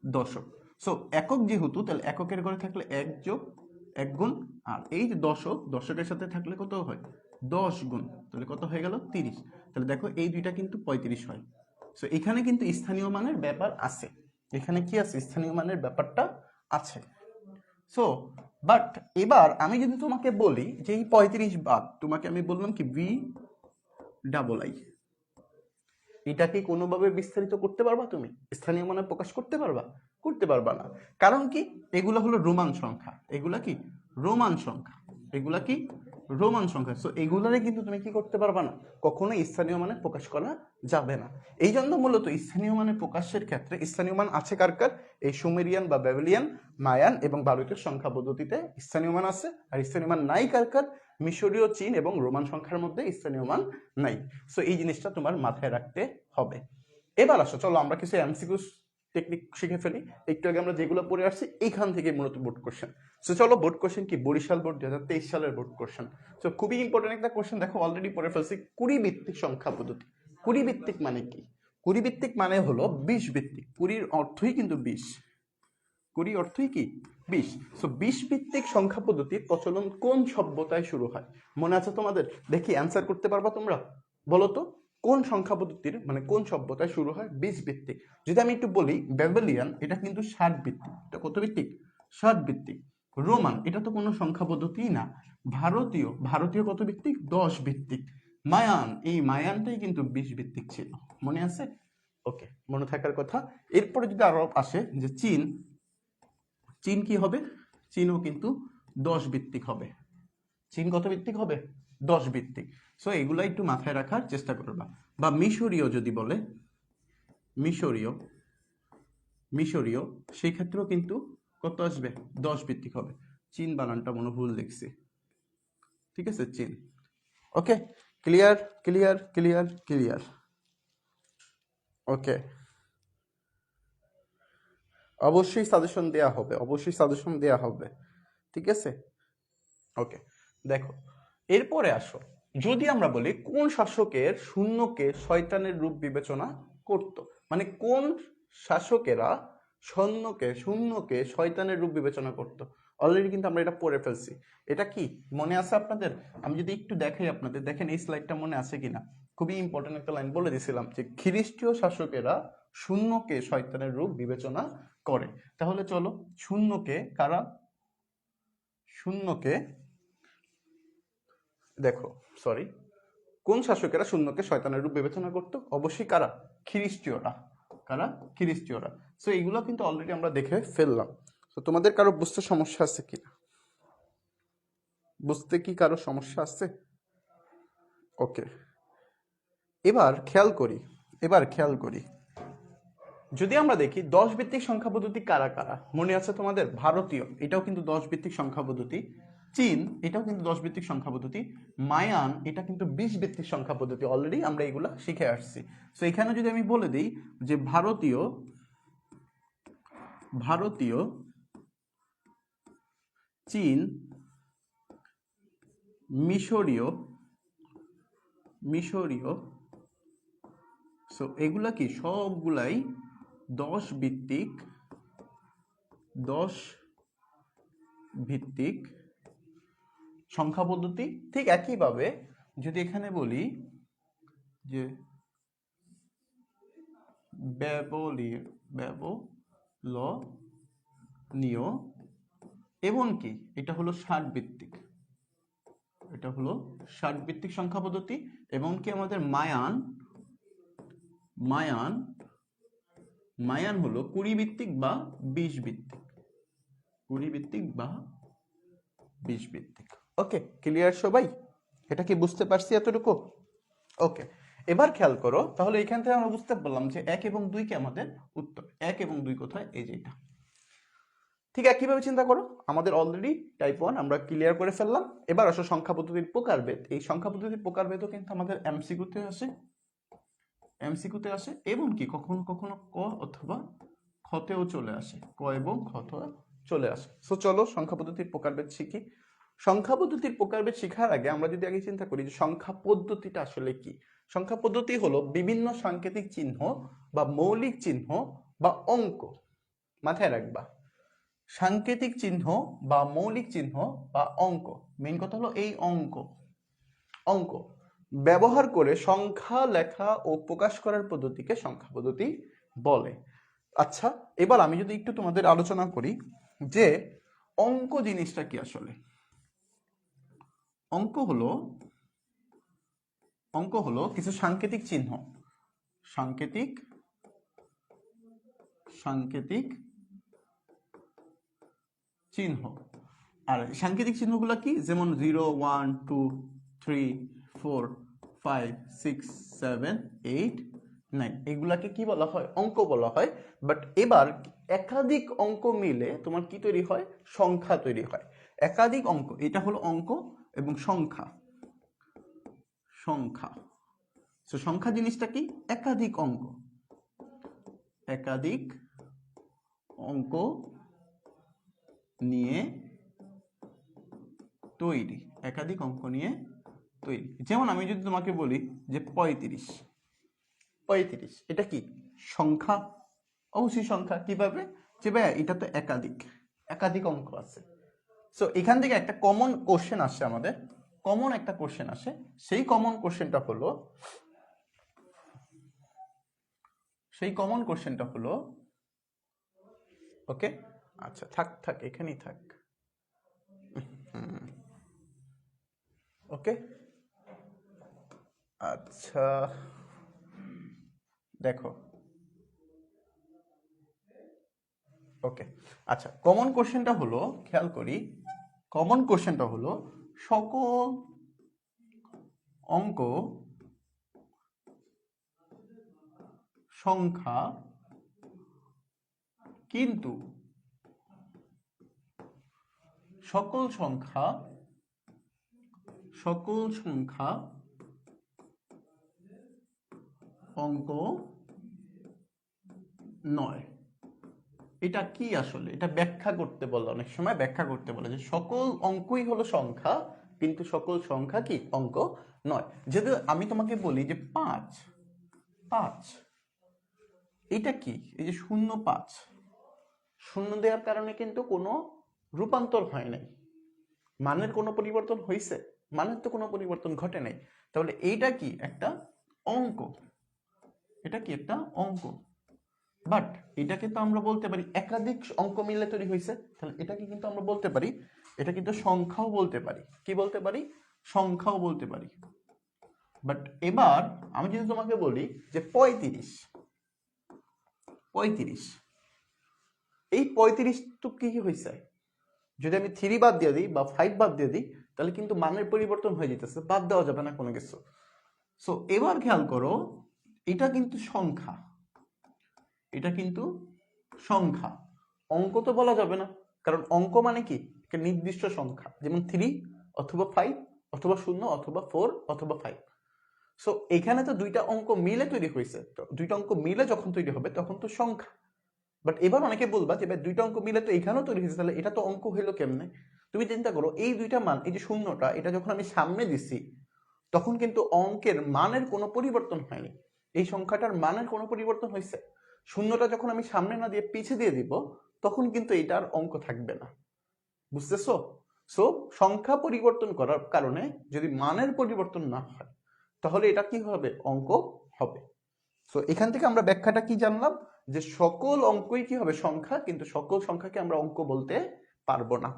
দশক। সো একক যেহেতু, তাহলে এককের ঘরে থাকলে 1 যোগ 1 গুণ, আর এই যে দশকের সাথে থাকলে কত হয় 10 গুণ, তাহলে কত হয়ে গেল 30। তাহলে দেখো এই দুইটা কিন্তু 35 হয়। সো এখানে কিন্তু স্থানীয় মানের ব্যাপার আছে, এখানে কি আছে, স্থানীয় মানের ব্যাপারটা আছে। সো বাট এবার আমি যদি তোমাকে বলি যে এই 35 বাদ, তোমাকে আমি বললাম কি VII, এটা কি কোনোভাবে বিস্তারিত করতে পারবা তুমি, স্থানীয় মানে প্রকাশ করতে পারবা না। কারণ কি, এগুলা হলো রোমান সংখ্যা, এগুলা কি রোমান সংখ্যা। সো এগুলারে কিন্তু তুমি কি করতে পারবা না, কখনো স্থানীয় মানে প্রকাশ করা যাবে না। এই জন্য মূলত স্থানীয় মানে প্রকাশের ক্ষেত্রে স্থানীয় মান আছে কার কার, এই সুমেরিয়ান বা ব্যাবিলিয়ান, মায়ান এবং ভারতীয় সংখ্যা পদ্ধতিতে স্থানীয় মান আছে। আর স্থানীয় মান নাই কার কার, মিশরীয়, চীন এবং রোমান সংখ্যার মধ্যে স্থানীয় মান নাই। সো এই জিনিসটা তোমার মাথায় রাখতে হবে। এবার আসো, চলো আমরা কিছু এমসিকিউ টেকনিক শিখে ফেলি। একটু আগে আমরা যেগুলো পড়ে আসছি এইখান থেকে মূলত বোর্ড কোশ্চেন। সো চলো, বোর্ড কোশ্চেন কি, বরিশাল বোর্ড 2023 সালের বোর্ড কোশ্চেন। সো খুবই ইম্পর্টেন্ট একটা কোশ্চেন, দেখো অলরেডি পড়ে ফেলছি, 20 ভিত্তিক সংখ্যা পদ্ধতি। 20 ভিত্তিক মানে কি? 20 ভিত্তিক মানে হলো 20 ভিত্তিক, 20 অর্থই কিন্তু 20, 20 অর্থই কি 20। সো 20 ভিত্তিক সংখ্যা পদ্ধতির প্রচলন কোন সভ্যতায় শুরু হয় মনে আছে তোমাদের? দেখি অ্যান্সার করতে পারবা তোমরা, বলো তো কোন সংখ্যা পদ্ধতির মানে কোন সভ্যতায় শুরু হয় 20 ভিত্তিক? যদি আমি একটু বলি, ব্যাবিলিয়ান এটা কিন্তু 60 ভিত্তিক, এটা কত ভিত্তিক? 60 ভিত্তিক। রোমান এটা তো কোনো সংখ্যা পদ্ধতিই না, ভারতীয়, ভারতীয় কত ভিত্তিক? 10 ভিত্তিক। মায়ান, এই মায়ানটাই কিন্তু 20 ভিত্তিক ছিল, মনে আছে? ওকে, মনে থাকার কথা। এরপরে যদি আরো আসে যে চীন, চীন কি হবে? চীনও কিন্তু 10 ভিত্তিক হবে। চীন কত ভিত্তিক হবে? 10 ভিত্তিক। সো এগুলা একটু মাথায় রাখার চেষ্টা করবা। বা মিশরীয় যদি বলে, মিশরীয়, মিশরীয় সেই ক্ষেত্রেও কিন্তু কত আসবে? 10 ভিত্তিক হবে। চীন বানানটা মনে ভুল দেখছি, ঠিক আছে? চীন। ওকে, ক্লিয়ার ক্লিয়ার ক্লিয়ার ক্লিয়ার। ওকে, অবশ্যই সাজেশন দেয়া হবে, অবশ্যই সাজেশন দেয়া হবে, ঠিক আছে? ওকে, দেখো এরপরে আসো, যদি আমরা বলি কোন শাসকের শূন্যকে শয়তানের রূপ বিবেচনা করত, মানে কোন শাসকেরা শূন্যকে শয়তানের রূপ বিবেচনা করত। অলরেডি কিন্তু আমরা এটা পড়ে ফেলছি। এটা কি মনে আছে আপনাদের? আমি যদি একটু দেখাই আপনাদের, দেখেন এই স্লাইডটা মনে আছে কিনা। খুবই ইম্পর্টেন্ট একটা লাইন বলে দিয়েছিলাম যে খ্রিস্টীয় শাসকেরা শূন্যকে শয়তানের রূপ বিবেচনা করে। তাহলে চলো, শূন্যকে কারা? শূন্যকে, দেখো সরি, কোন শাসকেরা শূন্যকে শয়তানের রূপ বিবেচনা করত? অবশ্যই কারা? খ্রিস্টীয়রা। কারা? খ্রিস্টীয়রা। সো এইগুলো কিন্তু অলরেডি আমরা দেখে ফেললাম। তো তোমাদের কারো বুঝতে সমস্যা আছে কিনা? বুঝতে কি কারো সমস্যা আছে? ওকে, এবার খেয়াল করি যদি আমরা দেখি 10 ভিত্তিক সংখ্যা পদ্ধতি কারা কারা মনে আছে তোমাদের? ভারতীয়, এটাও কিন্তু 10 ভিত্তিক সংখ্যা পদ্ধতি। চীন, এটাও কিন্তু 10 ভিত্তিক সংখ্যা পদ্ধতি। মায়ান, এটা কিন্তু 20 ভিত্তিক সংখ্যা পদ্ধতি। অলরেডি আমরা এগুলা শিখে আসছি। তো এখানে যদি আমি বলে দিই যে ভারতীয়, চীন, মিশরীয়, সো এগুলা কি সবগুলাই 10 ভিত্তিক সংখ্যা পদ্ধতি। ঠিক একইভাবে যদি এখানে বলি যে ব্যবলীয়, এবং কি এটা হলো 60 ভিত্তিক, এটা হলো 60 ভিত্তিক সংখ্যা পদ্ধতি। এবং কি আমাদের মায়ান হলো 20 ভিত্তিক বা 20 ভিত্তিক, 20 ভিত্তিক বা 20 ভিত্তিক। ওকে, ক্লিয়ার সবাই? এটা কি বুঝতে পারছি এতটুকু? ওকে, এবার খেয়াল করো, তাহলে এখান থেকে আমরা বুঝতে পারলাম যে 1 এবং 2 কি আমাদের উত্তর। 1 এবং 2 কোথায়? এই যে এটা। ঠিক একইভাবে চিন্তা করো, আমাদের অলরেডি টাইপ 1 আমরা ক্লিয়ার করে ফেললাম। এবার আসো সংখ্যা পদ্ধতির প্রকারভেদ। এই সংখ্যা পদ্ধতির প্রকারভেদও কিন্তু আমাদের এমসিকিউতে আসে, এবং কি কখনো কখনো ক অথবা খতেও চলে আসে, ক এবং খতে চলে আসে। সো চলো সংখ্যা পদ্ধতির প্রকারভেদ শিখি। সংখ্যা পদ্ধতির প্রকারভেদ শেখার আগে আমরা যদি আগে চিন্তা করি যে সংখ্যা পদ্ধতিটা আসলে কি। সংখ্যা পদ্ধতি হলো বিভিন্ন সাংকেতিক চিহ্ন বা মৌলিক চিহ্ন বা অঙ্ক, মাথায় রাখবা, সাংকেতিক চিহ্ন বা মৌলিক চিহ্ন বা অঙ্ক, মেইন কথা হলো এই অঙ্ক ব্যবহার করে সংখ্যা লেখা ও প্রকাশ করার পদ্ধতিকে সংখ্যা পদ্ধতি বলে। আচ্ছা, এবার আমি যদি একটু তোমাদের আলোচনা করি যে অঙ্ক জিনিসটা কি আসলে। অঙ্ক হলো কিছু সাংকেতিক চিহ্ন, সাংকেতিক চিহ্ন। আর সাংকেতিক চিহ্নগুলো কি? যেমন 0 1 2 3 4 5 6 7 8 9, এগুলাকে কি বলা হয়? অঙ্ক বলা হয়। বাট এবার একাধিক অঙ্ক মিলে তোমার কি তৈরি হয়? সংখ্যা তৈরি হয়। একাধিক অঙ্ক, এটা হলো অঙ্ক এবং সংখ্যা। তো সংখ্যা জিনিসটা কি? একাধিক অঙ্ক নিয়ে তৈরি, একাধিক অঙ্ক নিয়ে তৈরি। যেমন আমি যদি তোমাকে বলি যে 35, এটা কি সংখ্যা? অবশ্যই সংখ্যা। কিভাবে? যে ভাই এটা তো একাধিক অঙ্ক আছে। সো এখান থেকে একটা কমন কোশ্চেন আসে আমাদের, সেই কমন কোশ্চেনটা হলো ওকে, আচ্ছা থাক এখানেই থাক। ওকে, আচ্ছা দেখো, ওকে, আচ্ছা কমন কোশ্চেনটা হলো, খেয়াল করি, কমন কোশ্চেনটা হলো সকল অঙ্ক সংখ্যা কিন্তু সকল সংখ্যা অঙ্ক নয়। এটা কি আসলে, এটা ব্যাখ্যা করতে বলে, অনেক সময় ব্যাখ্যা করতে বলে যে সকল অঙ্কই হলো সংখ্যা কিন্তু সকল সংখ্যা কি অঙ্ক নয়। যদি আমি তোমাকে বলি যে 5 5 এটা কি, এই যে 0 5 শূন্য দেওয়ার কারণে কিন্তু কোনো রূপান্তর হয় নাই, মানের কোনো পরিবর্তন হয়েছে, মানের তো কোনো পরিবর্তন ঘটে নাই, তাহলে এইটা কি একটা অঙ্ক, এটা কি একটা অঙ্ক। বাট এটাকে তো আমরা বলতে পারি একাধিক অঙ্ক মিলে তৈরি হয়েছে, তাহলে এটাকে কিন্তু আমরা বলতে পারি, এটা কিন্তু সংখ্যাও বলতে পারি, কি বলতে পারি, সংখ্যাও বলতে পারি। বাট এবার আমি যদি তোমাকে বলি যে 35 এই 35 তো কি হয়েছে, যদি আমি 3 বাদ দিয়ে দিই বা 5 বাদ দিয়ে দিই তাহলে কিন্তু মানের পরিবর্তন হয়ে যেতেছে, বাদ দেওয়া যাবে না কোনো কিছু। সো এবার খেয়াল করো, এটা কিন্তু সংখ্যা, এটা কিন্তু সংখ্যা, অঙ্ক তো বলা যাবে না, কারণ অঙ্ক মানে কি একটা নির্দিষ্ট সংখ্যা, যেমন 3 অথবা 5 অথবা 0 অথবা 4 অথবা 5। সো এখানে তো দুইটা অঙ্ক মিলে তৈরি হয়েছে, তো দুইটা অঙ্ক মিলে যখন তৈরি হবে তখন তো সংখ্যা। বাট এবার অনেকে বলবা যে ভাই দুইটা অঙ্ক মিলে তো এখানেও তৈরি হয়েছে, তাহলে এটা তো অঙ্ক হইলো কেমনে। তুমি চিন্তা করো, এই দুইটা মান, এই যে শূন্যটা, এটা যখন আমি সামনে দিছি তখন কিন্তু অঙ্কের মানের কোনো পরিবর্তন হয়নি, এই সংখ্যাটার মানের কোনো পরিবর্তন হয়েছে। শূন্যটা যখন আমি সামনে না দিয়ে পিছে দিয়ে দিব তখন কিন্তু এটার অঙ্ক থাকবে না, বুঝতেছো। সো সংখ্যা পরিবর্তন করার কারণে যদি মানের পরিবর্তন না হয় তাহলে এটা কি হবে, অঙ্ক হবে। সো এখান থেকে আমরা ব্যাখ্যাটা কি জানলাম, যে সকল অঙ্কই কি হবে সংখ্যা কিন্তু সকল সংখ্যাকে আমরা অঙ্ক বলতে পারবো না।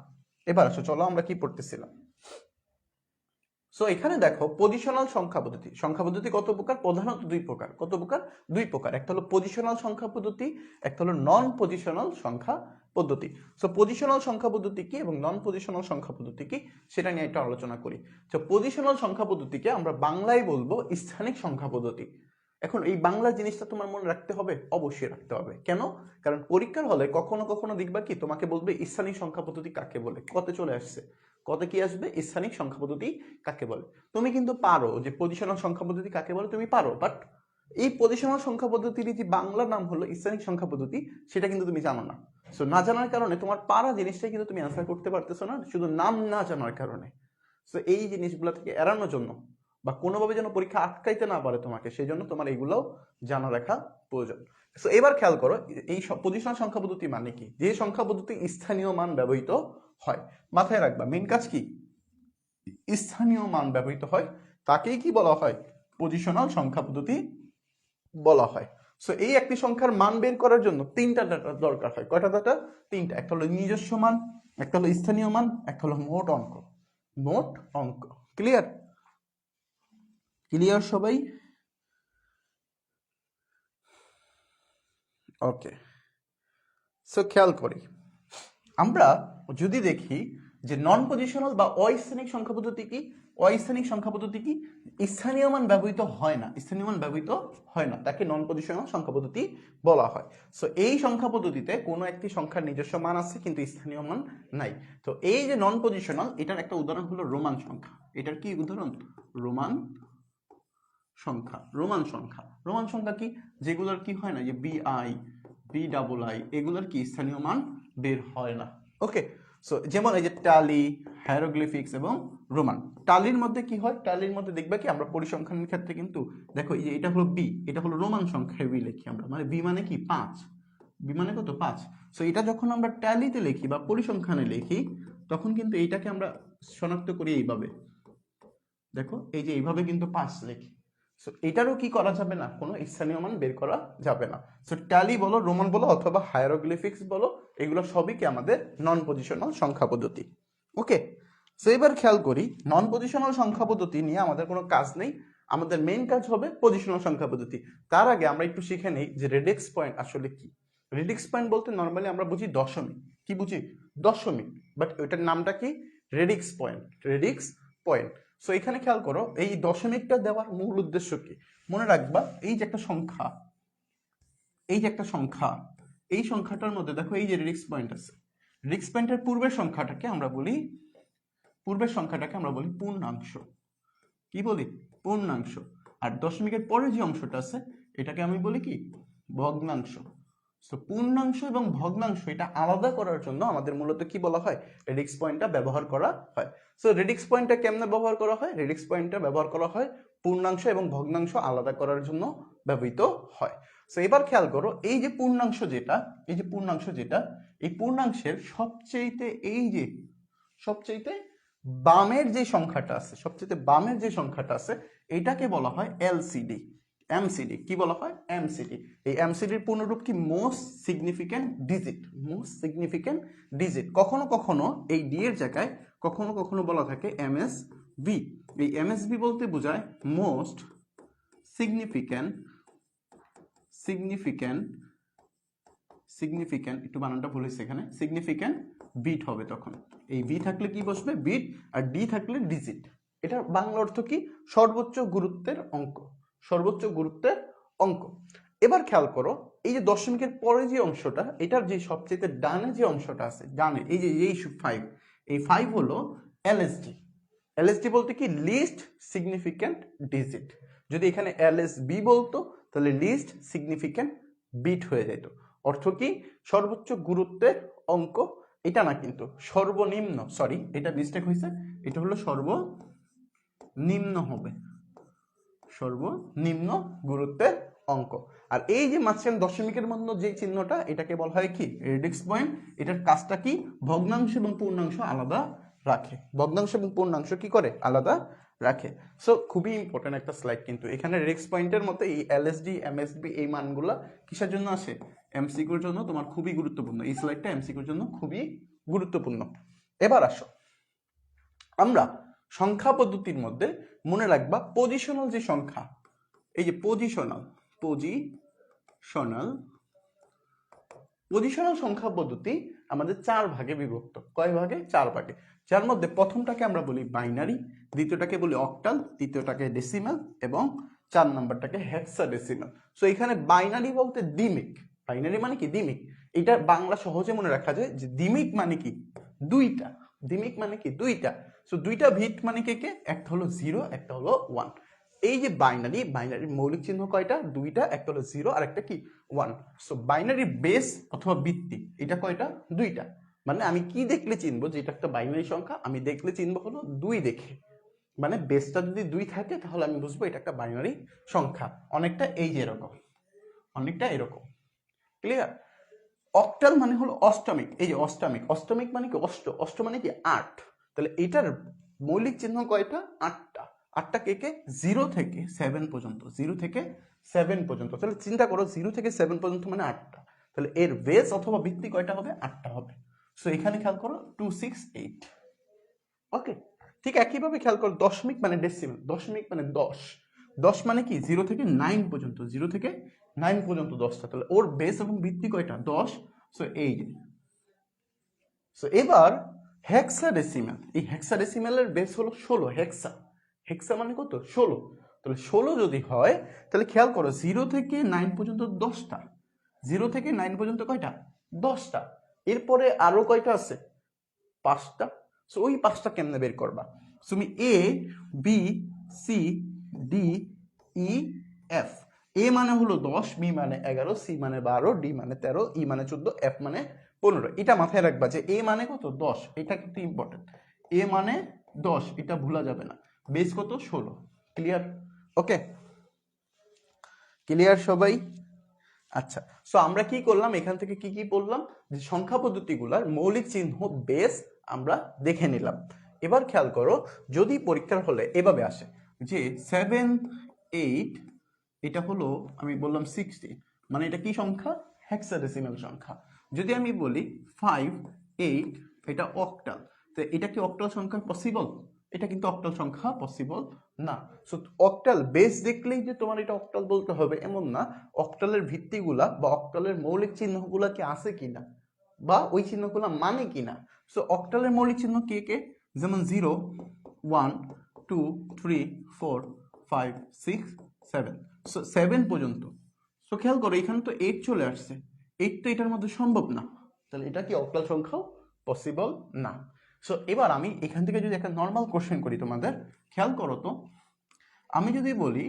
এবার আসো, চলো আমরা কি পড়তেছিলাম। সো এখানে দেখো পজিশনাল সংখ্যা পদ্ধতি, সংখ্যা পদ্ধতি কত প্রকার, প্রধানত দুই প্রকার। কত প্রকার, দুই প্রকার, একটা হলো পজিশনাল সংখ্যা পদ্ধতি, একটা হলো নন পজিশনাল সংখ্যা পদ্ধতি। সো পজিশনাল সংখ্যা পদ্ধতি কি এবং নন পজিশনাল সংখ্যা পদ্ধতি কি সেটা নিয়ে একটু আলোচনা করি। তো পজিশনাল সংখ্যা পদ্ধতিকে আমরা বাংলায় বলবো স্থানিক সংখ্যা পদ্ধতি। এখন এই বাংলা জিনিসটা তোমার মনে রাখতে হবে, অবশ্যই রাখতে হবে। কেন, কারণ পরীক্ষার হলে কখনো কখনো দেখবা কি তোমাকে বলবে স্থানিক সংখ্যা পদ্ধতি কাকে বলে, কতে চলে আসছে, কত কি আসবে, স্থানিক সংখ্যা পদ্ধতি কাকে বলে। তুমি কিন্তু পারো যে পজিশনাল সংখ্যা পদ্ধতি কাকে বলে, তুমি পারো, বাট এই পজিশনাল সংখ্যা পদ্ধতির যে বাংলা নাম হলো স্থানিক সংখ্যা পদ্ধতি সেটা কিন্তু তুমি জানো না। সো না জানার কারণে তোমার পারা জিনিসটাই কিন্তু তুমি অ্যান্সার করতে পারতেছো না, শুধু নাম না জানার কারণে। সো এই জিনিসগুলো থেকে এড়ানোর জন্য বা কোনোভাবে যেন পরীক্ষা আটকাইতে না পারে তোমাকে, সেই জন্য তোমার এইগুলোও জানা রাখা প্রয়োজন। সো এবার খেয়াল করো, এই পজিশনাল সংখ্যা পদ্ধতি মানে কি, যে সংখ্যা পদ্ধতি স্থানীয় মান ব্যবহৃত হয়। মাথায় রাখবা মেন কাজ কি, স্থানীয় মান ব্যবহৃত হয় তাকেই কি বলা হয়, পজিশনাল সংখ্যা পদ্ধতি বলা হয়। সো এই একটি সংখ্যার মান বের করার জন্য তিনটা ডাটা দরকার হয়, কয়টা ডাটা, তিনটা। একটা হলো নিজস্ব মান, একটা হলো স্থানীয় মান, একটা হলো মোট অঙ্ক। মোট অঙ্ক, ক্লিয়ার, ক্লিয়ার সবাই, ওকে। সো খেয়াল করি, আমরা যদি দেখি যে নন পজিশনাল বা অস্থানিক সংখ্যা পদ্ধতি কি, অস্থানিক সংখ্যা পদ্ধতি কি, স্থানীয় মান ব্যবহৃত হয় না, স্থানীয় মান ব্যবহৃত হয় না, তাকে নন পজিশনাল সংখ্যা পদ্ধতি বলা হয়। সো এই সংখ্যা পদ্ধতিতে কোনো একটি সংখ্যার নিজস্ব মান আছে কিন্তু স্থানীয় মান নাই। তো এই যে নন পজিশনাল, এটার একটা উদাহরণ হলো রোমান সংখ্যা। এটার কি উদাহরণ, রোমান সংখ্যা। রোমান সংখ্যা, রোমান সংখ্যা কি, যেগুলোর কি হয় না, যে BI এগুলোর কি স্থানীয় মান বের হয় না। ওকে, সো যেমন এই যে টালি, হায়ারোগ্লিফিক্স এবং রোমান। টালির মধ্যে কি হয়, টালির মধ্যে দেখবে কি আমরা পরিসংখ্যানের ক্ষেত্রে কিন্তু দেখো এই যে এটা হলো বি, এটা হলো রোমান সংখ্যায় বি লিখি আমরা, মানে বি মানে কি 5, বি মানে কত 5। সো এটা যখন আমরা ট্যালিতে লিখি বা পরিসংখ্যানে লিখি তখন কিন্তু এইটাকে আমরা শনাক্ত করি এইভাবে, দেখো এই যে এইভাবে কিন্তু 5 লিখি। সো এটারও কি করা যাবে না, কোনো স্থানীয় মান বের করা যাবে না। সো ট্যালি বলো, রোমান বলো অথবা হায়ারোগ্লিফিক্স বলো, এগুলো সবই কি আমাদের নন পজিশনাল সংখ্যা পদ্ধতি। ওকে, সো এবার খেয়াল করি নন পজিশনাল সংখ্যা পদ্ধতি নিয়ে আমাদের কোনো কাজ নেই, আমাদের মেইন কাজ হবে পজিশনাল সংখ্যা পদ্ধতি। তার আগে আমরা একটু শিখে নেই যে রেডিক্স পয়েন্ট আসলে কি। রেডিক্স পয়েন্ট বলতে নর্মালি আমরা বুঝি দশমিক, কি বুঝি দশমিক, বাট ওইটার নামটা কি radix point, radix point. So এখানে খেয়াল করো এই দশমিকটা দেওয়ার মূল উদ্দেশ্য কি, মনে রাখবা এই যে একটা সংখ্যা, এই যে একটা সংখ্যা, এই সংখ্যাটার মধ্যে দেখো এই যে রেডিক্স পয়েন্ট আছে, রেডিক্স পয়েন্টের পূর্বের সংখ্যাটাকে আমরা বলি পূর্ণাংশ, কি বলি পূর্ণাংশ, আর দশমিকের পরে যে অংশটা আছে এটাকে আমি বলি কি ভগ্নাংশ। সো পূর্ণাংশ এবং ভগ্নাংশ এটা আলাদা করার জন্য আমাদের মূলত কি বলা হয়, রেডিক্স পয়েন্টটা ব্যবহার করা হয়। সো রেডিক্স পয়েন্টটা কেমনে ব্যবহার করা হয়, রেডিক্স পয়েন্টটা ব্যবহার করা হয় পূর্ণাংশ এবং ভগ্নাংশ আলাদা করার জন্য ব্যবহৃত হয়। সো এবার খেয়াল করো এই যে পূর্ণাংশ যেটা, এই পূর্ণাংশের সবচেয়ে বামের যে সংখ্যাটা আছে, এটাকে বলা হয় এলসিডি, এমসিডি। কি বলা হয়, এমসিডি। এই এমসিডির পূর্ণরূপ কি মোস্ট সিগনিফিক্যান্ট ডিজিট। কখনো কখনো এই ডি এর জায়গায় কখনো বলা থাকে এমএসভি। এই এমএসভি বলতে বোঝায় মোস্ট সিগনিফিক্যান্ট, একটু বানানটা ভুল হয়েছে এখানে, সিগনিফিক্যান্ট বিট হবে তখন। এই বি থাকলে কি বসবে, বিট, আর ডি থাকলে ডিজিট। এটা বাংলা অর্থ কি, সর্বোচ্চ গুরুত্বের অঙ্ক। এবার খেয়াল করো এই যে দশমিকের পরে যে অংশটা, এটার যে সবচেয়ে ডানে যে অংশটা আছে, ডানে এই যে এই 5, এই 5 হলো এলএসডি। এলএসডি বলতে কি লিস্ট সিগনিফিক্যান্ট ডিজিট। যদি এখানে এলএসবি বলতো তাহলে লিস্ট সিগনিফিক্যান্ট বিট হয়ে যেত। অর্থ কি, সর্বোচ্চ গুরুত্বের অঙ্ক। এটা না কিন্তু সর্বনিম্ন, সরি এটা মিস্টেক হয়েছে, এটা হলো সর্বনিম্ন হবে, সর্বনিম্ন গুরুত্বের অঙ্ক। আর এই যে মাঝখানে দশমিকের মধ্যে যে চিহ্নটা, এটাকে বলা হয় কি রেডিক্স পয়েন্ট। এটার কাজটা কি, ভগ্নাংশ এবং পূর্ণাংশ আলাদা রাখে, আলাদা রাখে। সো খুবই ইম্পর্টেন্ট একটা স্লাইড কিন্তু এখানে রেডিক্স পয়েন্টের মতো এই এলএসডি এমএসবি এই মানগুলা কিসের জন্য আসে, এমসিকিউর জন্য তোমার খুবই গুরুত্বপূর্ণ। এই স্লাইডটা এমসিকিউর জন্য খুবই গুরুত্বপূর্ণ। এবার আসো আমরা সংখ্যা পদ্ধতির মধ্যে মনে রাখবা পজিশনাল যে সংখ্যা, এই যে পজিশনাল সংখ্যা পদ্ধতি আমাদের 4 ভাগে বিভক্ত। কয় ভাগে, 4 ভাগে। যার মধ্যে প্রথমটাকে আমরা বলি বাইনারি, দ্বিতীয়টাকে বলি অক্টাল, তৃতীয়টাকে ডেসিমাল এবং 4 নাম্বারটাকে হেক্সাডেসিমাল। সো এখানে বাইনারি বলতে দ্বিমিক, বাইনারি মানে কি দ্বিমিক। এটা বাংলা সহজে মনে রাখা যায় যে দ্বিমিক মানে কি দুইটা, সো দুইটা ভিট মানে কে, একটা হলো 0 একটা হলো 1। এই যে বাইনারির মৌলিক চিহ্ন কয়টা, দুইটা, একটা হলো 0 আর একটা কি 1। সো বাইনারি বেস অথবা ভিত্তি এটা কয়টা, দুইটা। মানে আমি কি দেখলে চিনবো যে এটা একটা বাইনারি সংখ্যা, আমি দেখলে চিনবো হলো 2 দেখে। মানে বেসটা যদি 2 থাকে তাহলে আমি বুঝবো এটা একটা বাইনারি সংখ্যা। অনেকটা এই যে এরকম, ক্লিয়ার। অক্টাল মানে হলো অষ্টমিক, এই যে অষ্টমিক মানে কি অষ্ট মানে কি 8। তাহলে এটার মৌলিক চিহ্ন কয়টা, 8টা। 8টা কে 0 থেকে 7 পর্যন্ত, তাহলে চিন্তা করো 0 থেকে 7 পর্যন্ত মানে 8টা। তাহলে এর বেস অথবা ভিত্তি কয়টা হবে, 8টা হবে। সো এখানে খেয়াল করো 2 6 8। ওকে, ঠিক একইভাবে খেয়াল করো দশমিক মানে ডেসিমাল, দশমিক মানে 10 মানে কি 0 থেকে 9 পর্যন্ত, 10টা। তাহলে ওর বেস এবং ভিত্তি কয়টা, 10। সো এই যে, সো এবার হেক্সাডেসিমাল, এই হেক্সাডেসিমালের বেস হলো 16। হেক্সা মানে কত, 16। তাহলে 16 যদি হয় তাহলে খেয়াল করো 0 থেকে 9 পর্যন্ত 10টা, 0 থেকে 9 পর্যন্ত কয়টা, 10টা। এরপরে আরো কয়টা আছে, 5টা। সো ওই 5টা কেমনে বের করবা, তুমি A B C D E F. A মানে হলো 10, বি মানে 11, সি মানে 12, ডি মানে 13, ই মানে 14, এফ মানে 15। এটা মাথায় রাখবা যে এ মানে কত, 10। এটা কিন্তু ইম্পর্টেন্ট, এ মানে 10, এটা ভুলা যাবে না। বেস কত, 16। ক্লিয়ার, ওকে, ক্লিয়ার সবাই? আচ্ছা, সো আমরা কি করলাম, এখান থেকে কি পড়লাম, যে সংখ্যা পদ্ধতিগুলার মৌলিক চিহ্ন বেস আমরা দেখে নিলাম। এবার খেয়াল করো যদি পরীক্ষার হলে এভাবে আসে যে 7 8, এটা হলো আমি বললাম 60, মানে এটা কি সংখ্যা, হেক্সাডেসিমাল সংখ্যা। যদি আমি বলি 5 8, এটা অক্টাল। তো তো এটা কি অক্টাল সংখ্যা পসিবল? এটা কিন্তু অক্টাল সংখ্যা পসিবল না। সো অক্টাল বেস দেখলেই যে তোমার এটা অক্টাল বলতে হবে এমন না, অক্টালের ভিত্তিগুলা বা অক্টালের মৌলিক চিহ্নগুলা কি আছে কিনা বা ওই চিহ্নগুলা মানে কিনা। সো অক্টালের মৌলিক চিহ্ন কে কে, যেমন 0 1 2 3 4 5 6 7, সো 7 পর্যন্ত। সো খেয়াল করো এখানে তো 8 চলে আসছে, 8 তো এটার মধ্যে সম্ভব না, তাহলে এটা কি অক্টাল সংখ্যাও পসিবল না। সো এবার আমি এখান থেকে যদি একটা নর্মাল কোশ্চেন করি তোমাদের, খেয়াল করো তো, আমি যদি বলি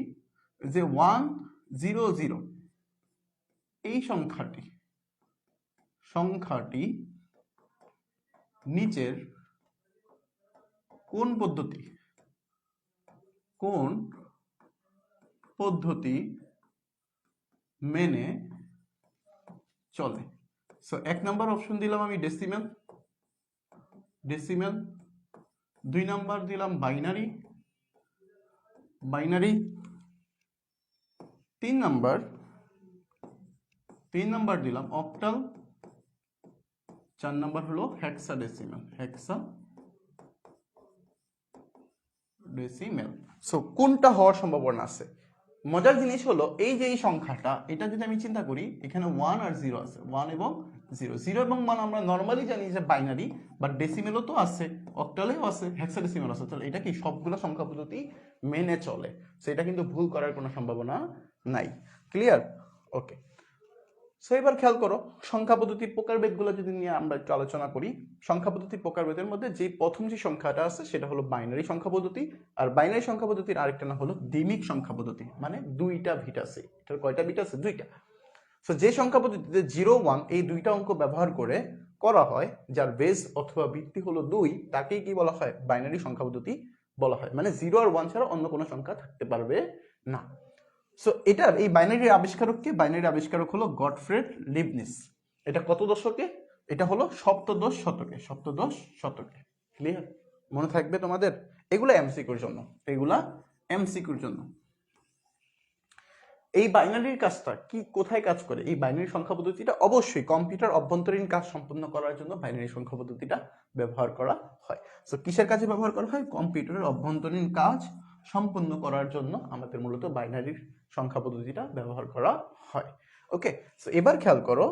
যে 1 0 0 এই সংখ্যাটি নিচের কোন পদ্ধতি মেনে চলে। সো 1 নাম্বার অপশন দিলাম আমি ডেসিমেল, 2 নাম্বার দিলাম বাইনারি, 3 নাম্বার দিলাম অক্টাল, 4 নাম্বার হলো হেক্সাডেসিমেল। সো কোনটা হওয়ার সম্ভাবনা আছে? মজার জিনিস হলো এই যে এই সংখ্যাটা, এটা যদি আমি চিন্তা করি এখানে 1 আর 0 আছে, 1 এবং 0, 0 এবং 1 আমরা নর্মালি জানি যে বাইনারি, বাট ডেসিমেলও তো আছে, অক্টালেও আছে, হেক্সাডেসিমেল আছে, তাহলে এটা কি সবগুলো সংখ্যা পদ্ধতি মেনে চলে, সেটা কিন্তু ভুল করার কোনো সম্ভাবনা নাই। ক্লিয়ার? ওকে। সো এবার খেয়াল করো সংখ্যা পদ্ধতির প্রকারভেদগুলো যদি নিয়ে আমরা একটু আলোচনা করি। সংখ্যা পদ্ধতির প্রকারভেদের মধ্যে যে প্রথম যে সংখ্যাটা আছে সেটা হলো বাইনারি সংখ্যা পদ্ধতি, আর বাইনারি সংখ্যা পদ্ধতির আরেকটা নাম হলো দ্বিমিক সংখ্যা পদ্ধতি, মানে দুইটা বিট আছে। এটার কয়টা বিট আছে? দুইটা। সো যে সংখ্যা পদ্ধতিতে 0 1 এই দুইটা অঙ্ক ব্যবহার করে করা হয়, যার বেস অথবা ভিত্তি হলো 2, তাকেই কি বলা হয়? বাইনারি সংখ্যা পদ্ধতি বলা হয়। মানে 0 আর 1 ছাড়া অন্য কোনো সংখ্যা থাকতে পারবে না। সো এটার এই বাইনারির আবিষ্কারক কে? বাইনারির আবিষ্কারক হলো গটফ্রেড লিবনিজ। এটা কত দশকে? এটা হলো সপ্তদশ শতকে। ক্লিয়ার? মনে থাকবে তোমাদের? এগুলা এমসিকিউর জন্য, এই বাইনারির কাজটা কি কোথায় কাজ করে? এই বাইনারি সংখ্যা পদ্ধতিটা অবশ্যই কম্পিউটার অভ্যন্তরীণ কাজ সম্পন্ন করার জন্য বাইনারি সংখ্যা পদ্ধতিটা ব্যবহার করা হয়। সো কিসের কাজে ব্যবহার করা হয়? কম্পিউটারের অভ্যন্তরীণ কাজ সম্পন্ন করার জন্য আমাদের মূলত বাইনারির সংখ্যা পদ্ধতিটা ব্যবহার করা হয়। ওকে। সো এবার খেয়াল করো,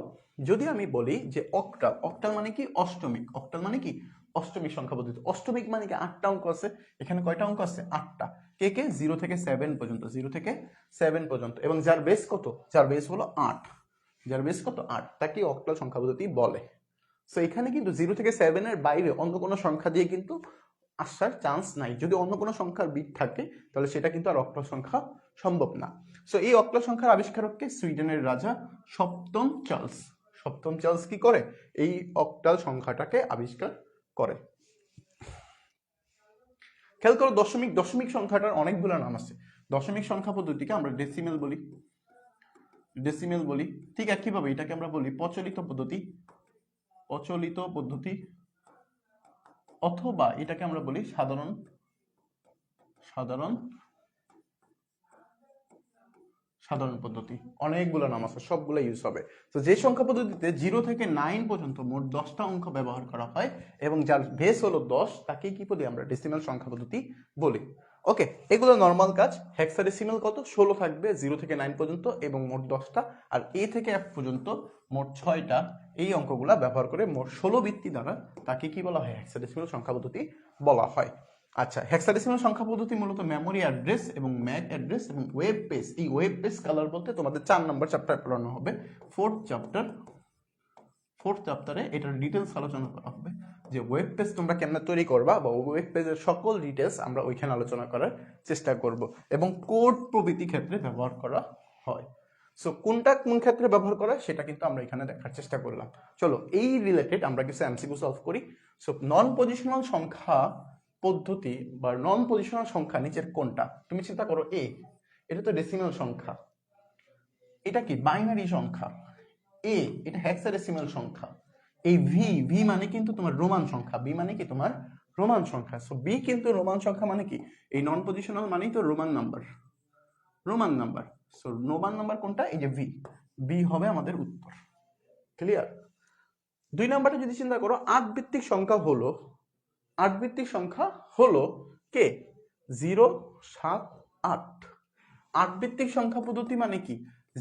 যদি আমি বলি যে অক্টাল মানে কি? অষ্টমিক সংখ্যা পদ্ধতি। অষ্টমিক মানে কি? 8টা অঙ্ক আছে। এখানে কয়টা অঙ্ক আছে? 8টা। কে 0 থেকে 7 পর্যন্ত, এবং যার বেস কত? যার বেস হলো 8, তাকে অক্টাল সংখ্যা পদ্ধতি বলে। সো এখানে কিন্তু 0 থেকে 7 এর বাইরে অন্য কোনো সংখ্যা দিয়ে কিন্তু আসার চান্স নাই। যদি অন্য কোনো সংখ্যার বিট থাকে তাহলে সেটা কিন্তু আর অক্টাল সংখ্যা সম্ভব না। সো এই অক্টাল সংখ্যার আবিষ্কারককে সুইডেনের রাজা সপ্তম চার্লস কি করে? এই অক্টাল সংখ্যাটাকে আবিষ্কার করে। খেয়াল করো দশমিক সংখ্যাটার অনেকগুলো নাম আছে। দশমিক সংখ্যা পদ্ধতিকে আমরা ডেসিমেল বলি। ঠিক একইভাবে এটাকে আমরা বলি প্রচলিত পদ্ধতি, অথবা এটাকে আমরা বলি সাধারণ পদ্ধতি। অনেকগুলো নাম আছে, সবগুলো ইউজ হবে। তো যে সংখ্যা পদ্ধতিতে 0 থেকে 9 পর্যন্ত মোট 10টা অঙ্ক ব্যবহার করা হয় এবং যার বেস হলো 10, তাকে কি বলি? আমরা ডেসিমেল সংখ্যা পদ্ধতি বলি। ওকে, এগুলো নর্মাল কাজ। হেক্সাডেসিমেল কত? 16 থাকবে 0 থেকে 9 পর্যন্ত এবং মোট 10টা, আর এ থেকে এফ পর্যন্ত মোট 6টা। এই অঙ্কগুলা ব্যবহার করে মোট 16 ভিত্তি দ্বারা তাকে কি বলা হয়? হেক্সাডেসিমেল সংখ্যা পদ্ধতি বলা হয়। আচ্ছা, হেক্সাডেসিমাল সংখ্যা পদ্ধতি মূলত মেমোরি অ্যাড্রেস এবং ম্যাক অ্যাড্রেস এবং ওয়েব পেজ। এই ওয়েব পেজ কালার বলতে তোমাদের 4 নম্বর চ্যাপ্টার পড়ানো হবে। ফোর্থ চ্যাপ্টারে এটার ডিটেলস আলোচনা করা হবে, যে ওয়েব পেজ তোমরা কেমনে তৈরি করবা বা ওয়েব পেজের সকল ডিটেলস আমরা ওইখানে আলোচনা করার চেষ্টা করব, এবং কোড প্রভৃতি ক্ষেত্রে ব্যবহার করা হয়। সো কোনটা কোন ক্ষেত্রে ব্যবহার করা হয় সেটা কিন্তু আমরা এখানে দেখার চেষ্টা করলাম। চলো এই রিলেটেড আমরা কিছু এমসিকিউ সলভ করি। সো নন পজিশনাল সংখ্যা পদ্ধতি বা নন পজিশনাল সংখ্যা নিচের কোনটা? তুমি চিন্তা করো, এটা তো ডেসিমাল সংখ্যা, এটা কি বাইনারি সংখ্যা, এটা হেক্সাডেসিমাল সংখ্যা, এই ভি মানে কিন্তু তোমার রোমান সংখ্যা, বি মানে কি তোমার রোমান সংখ্যা। সো বি কিন্তু রোমান সংখ্যা মানে কি? এই নন পজিশনাল মানেই তো Roman number. So Roman number কোনটা? এই যে বি হবে আমাদের উত্তর। ক্লিয়ার? 2 নাম্বারে যদি চিন্তা করো, 8 ভিত্তিক সংখ্যা হলো 8 ভিত্তিক সংখ্যা হলো কে 0, 7, 8। 8 ভিত্তিক সংখ্যা পদ্ধতি মানে কি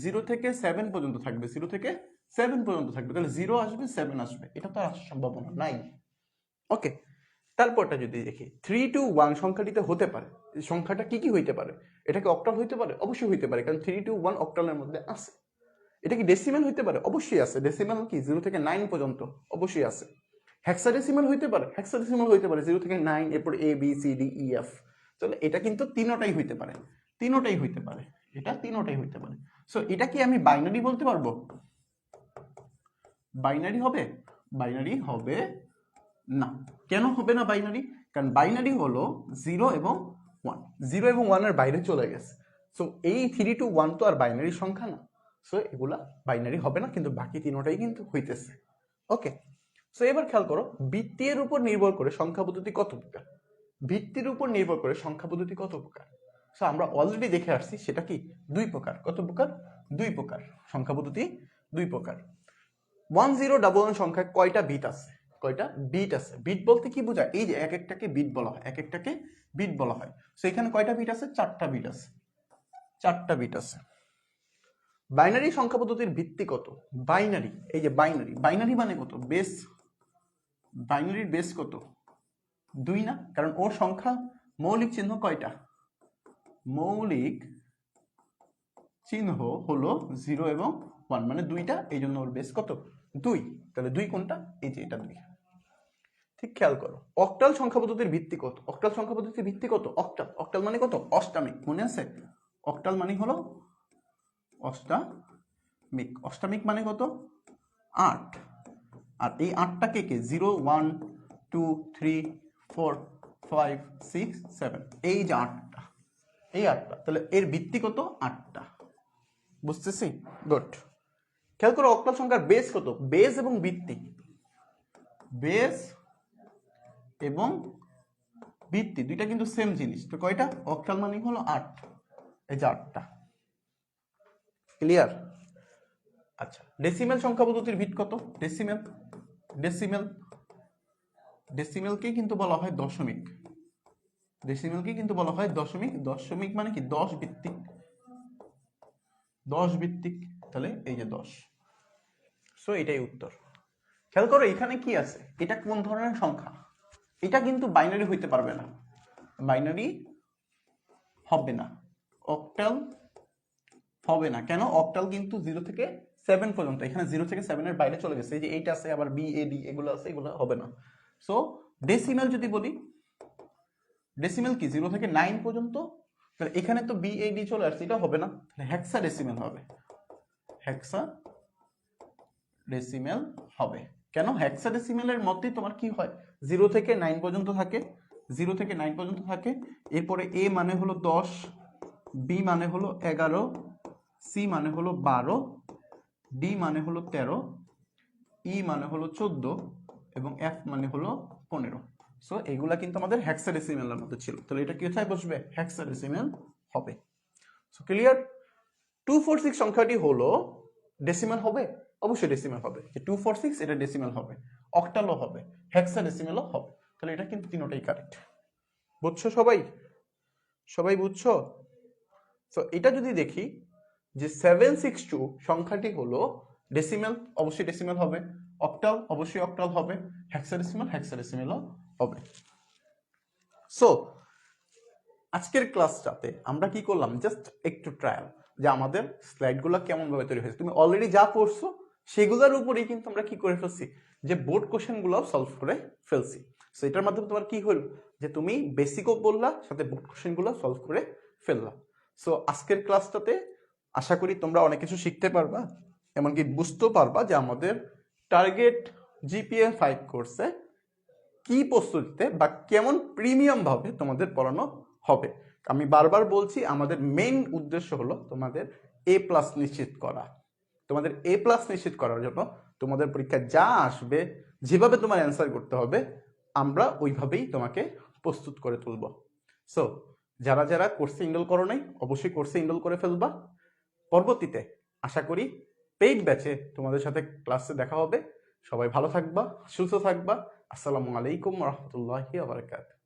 0 থেকে 7 পর্যন্ত থাকবে, 0 থেকে 7 পর্যন্ত থাকবে, তাহলে 0 আসবে 7 আসবে, এটা তো আসার সম্ভাবনা নাই। ওকে, তারপরটা যদি দেখি 3 to 1 সংখ্যাটিতে হতে পারে, সংখ্যাটা কি কি হইতে পারে? এটা কি অক্টাল হইতে পারে? অবশ্যই হইতে পারে, কারণ 3 to 1 অক্টালের মধ্যে আছে। এটা কি ডেসিমেল হইতে পারে? অবশ্যই আছে। ডেসিমেল কি 0 থেকে 9 পর্যন্ত? অবশ্যই আছে। হেক্সাডেসিমাল হইতে পারে? হেক্সাডেসিমাল হইতে পারে 0 থেকে 9, এরপর A B C D E F. তাহলে এটা কিন্তু তিনোটাই হইতে পারে, তিনোটাই হইতে পারে, এটা তিনোটাই হইতে পারে। সো এটা কি আমি বাইনারি বলতে পারবো? বাইনারি হবে? বাইনারি হবে না। কেন হবে না বাইনারি? কারণ বাইনারি হলো 0 এবং 1, 0 এবং 1 এর বাইরে চলে গেছে। সো এই 3 to 1 তো আর বাইনারি সংখ্যা না, সো এগুলা বাইনারি হবে না, কিন্তু বাকি তিনোটাই কিন্তু হইতেছে। ওকে, সো এবার খেয়াল করো ভিত্তির উপর নির্ভর করে সংখ্যা পদ্ধতি কত প্রকার। ভিত্তির উপর নির্ভর করে সংখ্যা পদ্ধতি কত প্রকার? সো আমরা অলরেডি দেখে আসছি সেটা কি 2 প্রকার। কত প্রকার? 2 প্রকার। সংখ্যা পদ্ধতি 2 প্রকার। 1011 সংখ্যায় কয়টা বিট আছে? কয়টা বিট আছে? বিট বলতে কি বোঝায়? এই যে এক একটাকে বিট বলা হয়, এক একটাকে বিট বলা হয়। সো এখানে কয়টা বিট আছে? 4টা বিট আছে, 4টা বিট আছে। বাইনারি সংখ্যা পদ্ধতির ভিত্তি কত? বাইনারি, এই যে বাইনারি, বাইনারি মানে কত? বেস। বাইনারির বেস কত? 2 না? কারণ ওর সংখ্যা মৌলিক চিহ্ন কয়টা? মৌলিক চিহ্ন হলো 0 এবং 1, মানে 2টা, এই জন্য ওর বেস কত? 2। তাহলে 2 কোনটা? এই যে এটা 2। ঠিক খেয়াল করো অক্টাল সংখ্যা পদ্ধতির ভিত্তি কত? অক্টাল সংখ্যা পদ্ধতির ভিত্তি কত? অক্টাল, অক্টাল মানে কত? অষ্টামিক, মনে আছে? অক্টাল মানে হলো অষ্টামিক। অষ্টামিক মানে কত? 8। আর এই 8টা কে কে 0, 1, 2, 3, 4, 5, 6, 7, এই যে 8টা, এই 8টা, তাহলে এর ভিত্তি কত? 8টা। বুঝতেছি? গুড। খেয়াল করো অক্টাল সংখ্যার বেস কত? বেস এবং ভিত্তি, বেস এবং ভিত্তি দুইটা কিন্তু সেম জিনিস। তো কয়টা? অক্টাল মানে হলো 8, এই যে 8টা। ক্লিয়ার? আচ্ছা, ডেসিমেল সংখ্যা পদ্ধতির ভিত কত? ডেসিমেল, ডেসিমেল, ডেসিমেলকে কিন্তু বলা হয় দশমিক। ডেসিমেলকে কিন্তু বলা হয় দশমিক। দশমিক মানে কি? 10 ভিত্তিক, 10 ভিত্তিক, তাহলে এই যে 10। সো এটাই উত্তর। খেয়াল করো এখানে কি আছে, এটা কোন ধরনের সংখ্যা? এটা কিন্তু বাইনারি হইতে পারবে না, বাইনারি হবে না, অক্টাল হবে না। কেন? অক্টাল কিন্তু 0 থেকে 7 পর্যন্ত, এখানে 0 থেকে 7 এর বাইরে চলে গেছে, এই যে এইটা আছে, আবার বি এ ডি এগুলো আছে, এগুলো হবে না। সো ডেসিমেল যদি বলি, ডেসিমেল কি 0 থেকে 9 পর্যন্ত, তাহলে এখানে তো বি এ ডি চলে আসছে, এটা হবে না, তাহলে হেক্সা ডেসিমেল হবে, হেক্সা ডেসিমেল হবে। কেন? হেক্সা ডেসিমেলের মধ্যে তোমার কি হয়? 0 থেকে 9 পর্যন্ত থাকে, 0 থেকে 9 পর্যন্ত থাকে। এরপরে এ মানে হলো 10, বি মানে হলো 11, সি মানে হলো 12, ডি মানে হলো 13, ই মানে হলো 14 এবং এফ মানে হলো 15। সো এগুলা কিন্তু আমাদের হেক্সাডেসিমেলের মধ্যে ছিল, তাহলে এটা কি কোথায় বসবে? হেক্সাডেসিমেল হবে। So clear? 246 সংখ্যাটি হলো ডেসিমেল হবে? অবশ্যই ডেসিমেল হবে। যে 246 এটা ডেসিমেল হবে, অক্টালও হবে, হেক্সাডেসিমেলও হবে। তাহলে এটা কিন্তু তিনটাই কারেক্ট। বুঝছো সবাই? সবাই বুঝছো? সো এটা যদি দেখি যে 762 সংখ্যাটি হলো ডেসিমেল, অবশ্যই ডেসিমেল হবে, অক্টাল অবশ্যই অক্টাল হবে, হেক্সাডেসিমেল হেক্সাডেসিমেলও হবে। সো আজকের ক্লাসটাতে আমরা কি করলাম? জাস্ট একটু ট্রায়াল, যে আমাদের স্লাইডগুলো কেমন ভাবে তৈরি হয়েছে। তুমি অলরেডি যা পড়ছো সেগুলোর উপরেই কিন্তু আমরা কি করে ফেলছি, যে বোর্ড কোশ্চেনগুলো সলভ করে ফেলছি। সো এটার মাধ্যমে তোমার কি হলো, যে তুমি বেসিকও বললা, সাথে বোর্ড কোশ্চেনগুলো সলভ করে ফেললা। সো আজকের ক্লাসটাতে আশা করি তোমরা অনেক কিছু শিখতে পারবা, এমনকি বুঝতেও পারবা যে আমাদের টার্গেট জিপিএ 5 কোর্সে কি প্রস্তুতিতে বা কেমন প্রিমিয়াম ভাবে তোমাদের পড়ানো হবে। আমি বারবার বলছি, আমাদের মেইন উদ্দেশ্য হলো তোমাদের A+ নিশ্চিত করা। তোমাদের A+ নিশ্চিত করার জন্য তোমাদের পরীক্ষা যা আসবে, যেভাবে তোমার অ্যান্সার করতে হবে, আমরা ওইভাবেই তোমাকে প্রস্তুত করে তুলব। সো যারা যারা কোর্সে এনরোল করো নাই, অবশ্যই কোর্সে এনরোল করে ফেলবা। পরবর্তীতে আশা করি পেইড ব্যাচে তোমাদের সাথে ক্লাসে দেখা হবে। সবাই ভালো থাকবা, সুস্থ থাকবা, আসসালামু আলাইকুম রহমতুল্লাহি ওয়া বারাকাতুহু।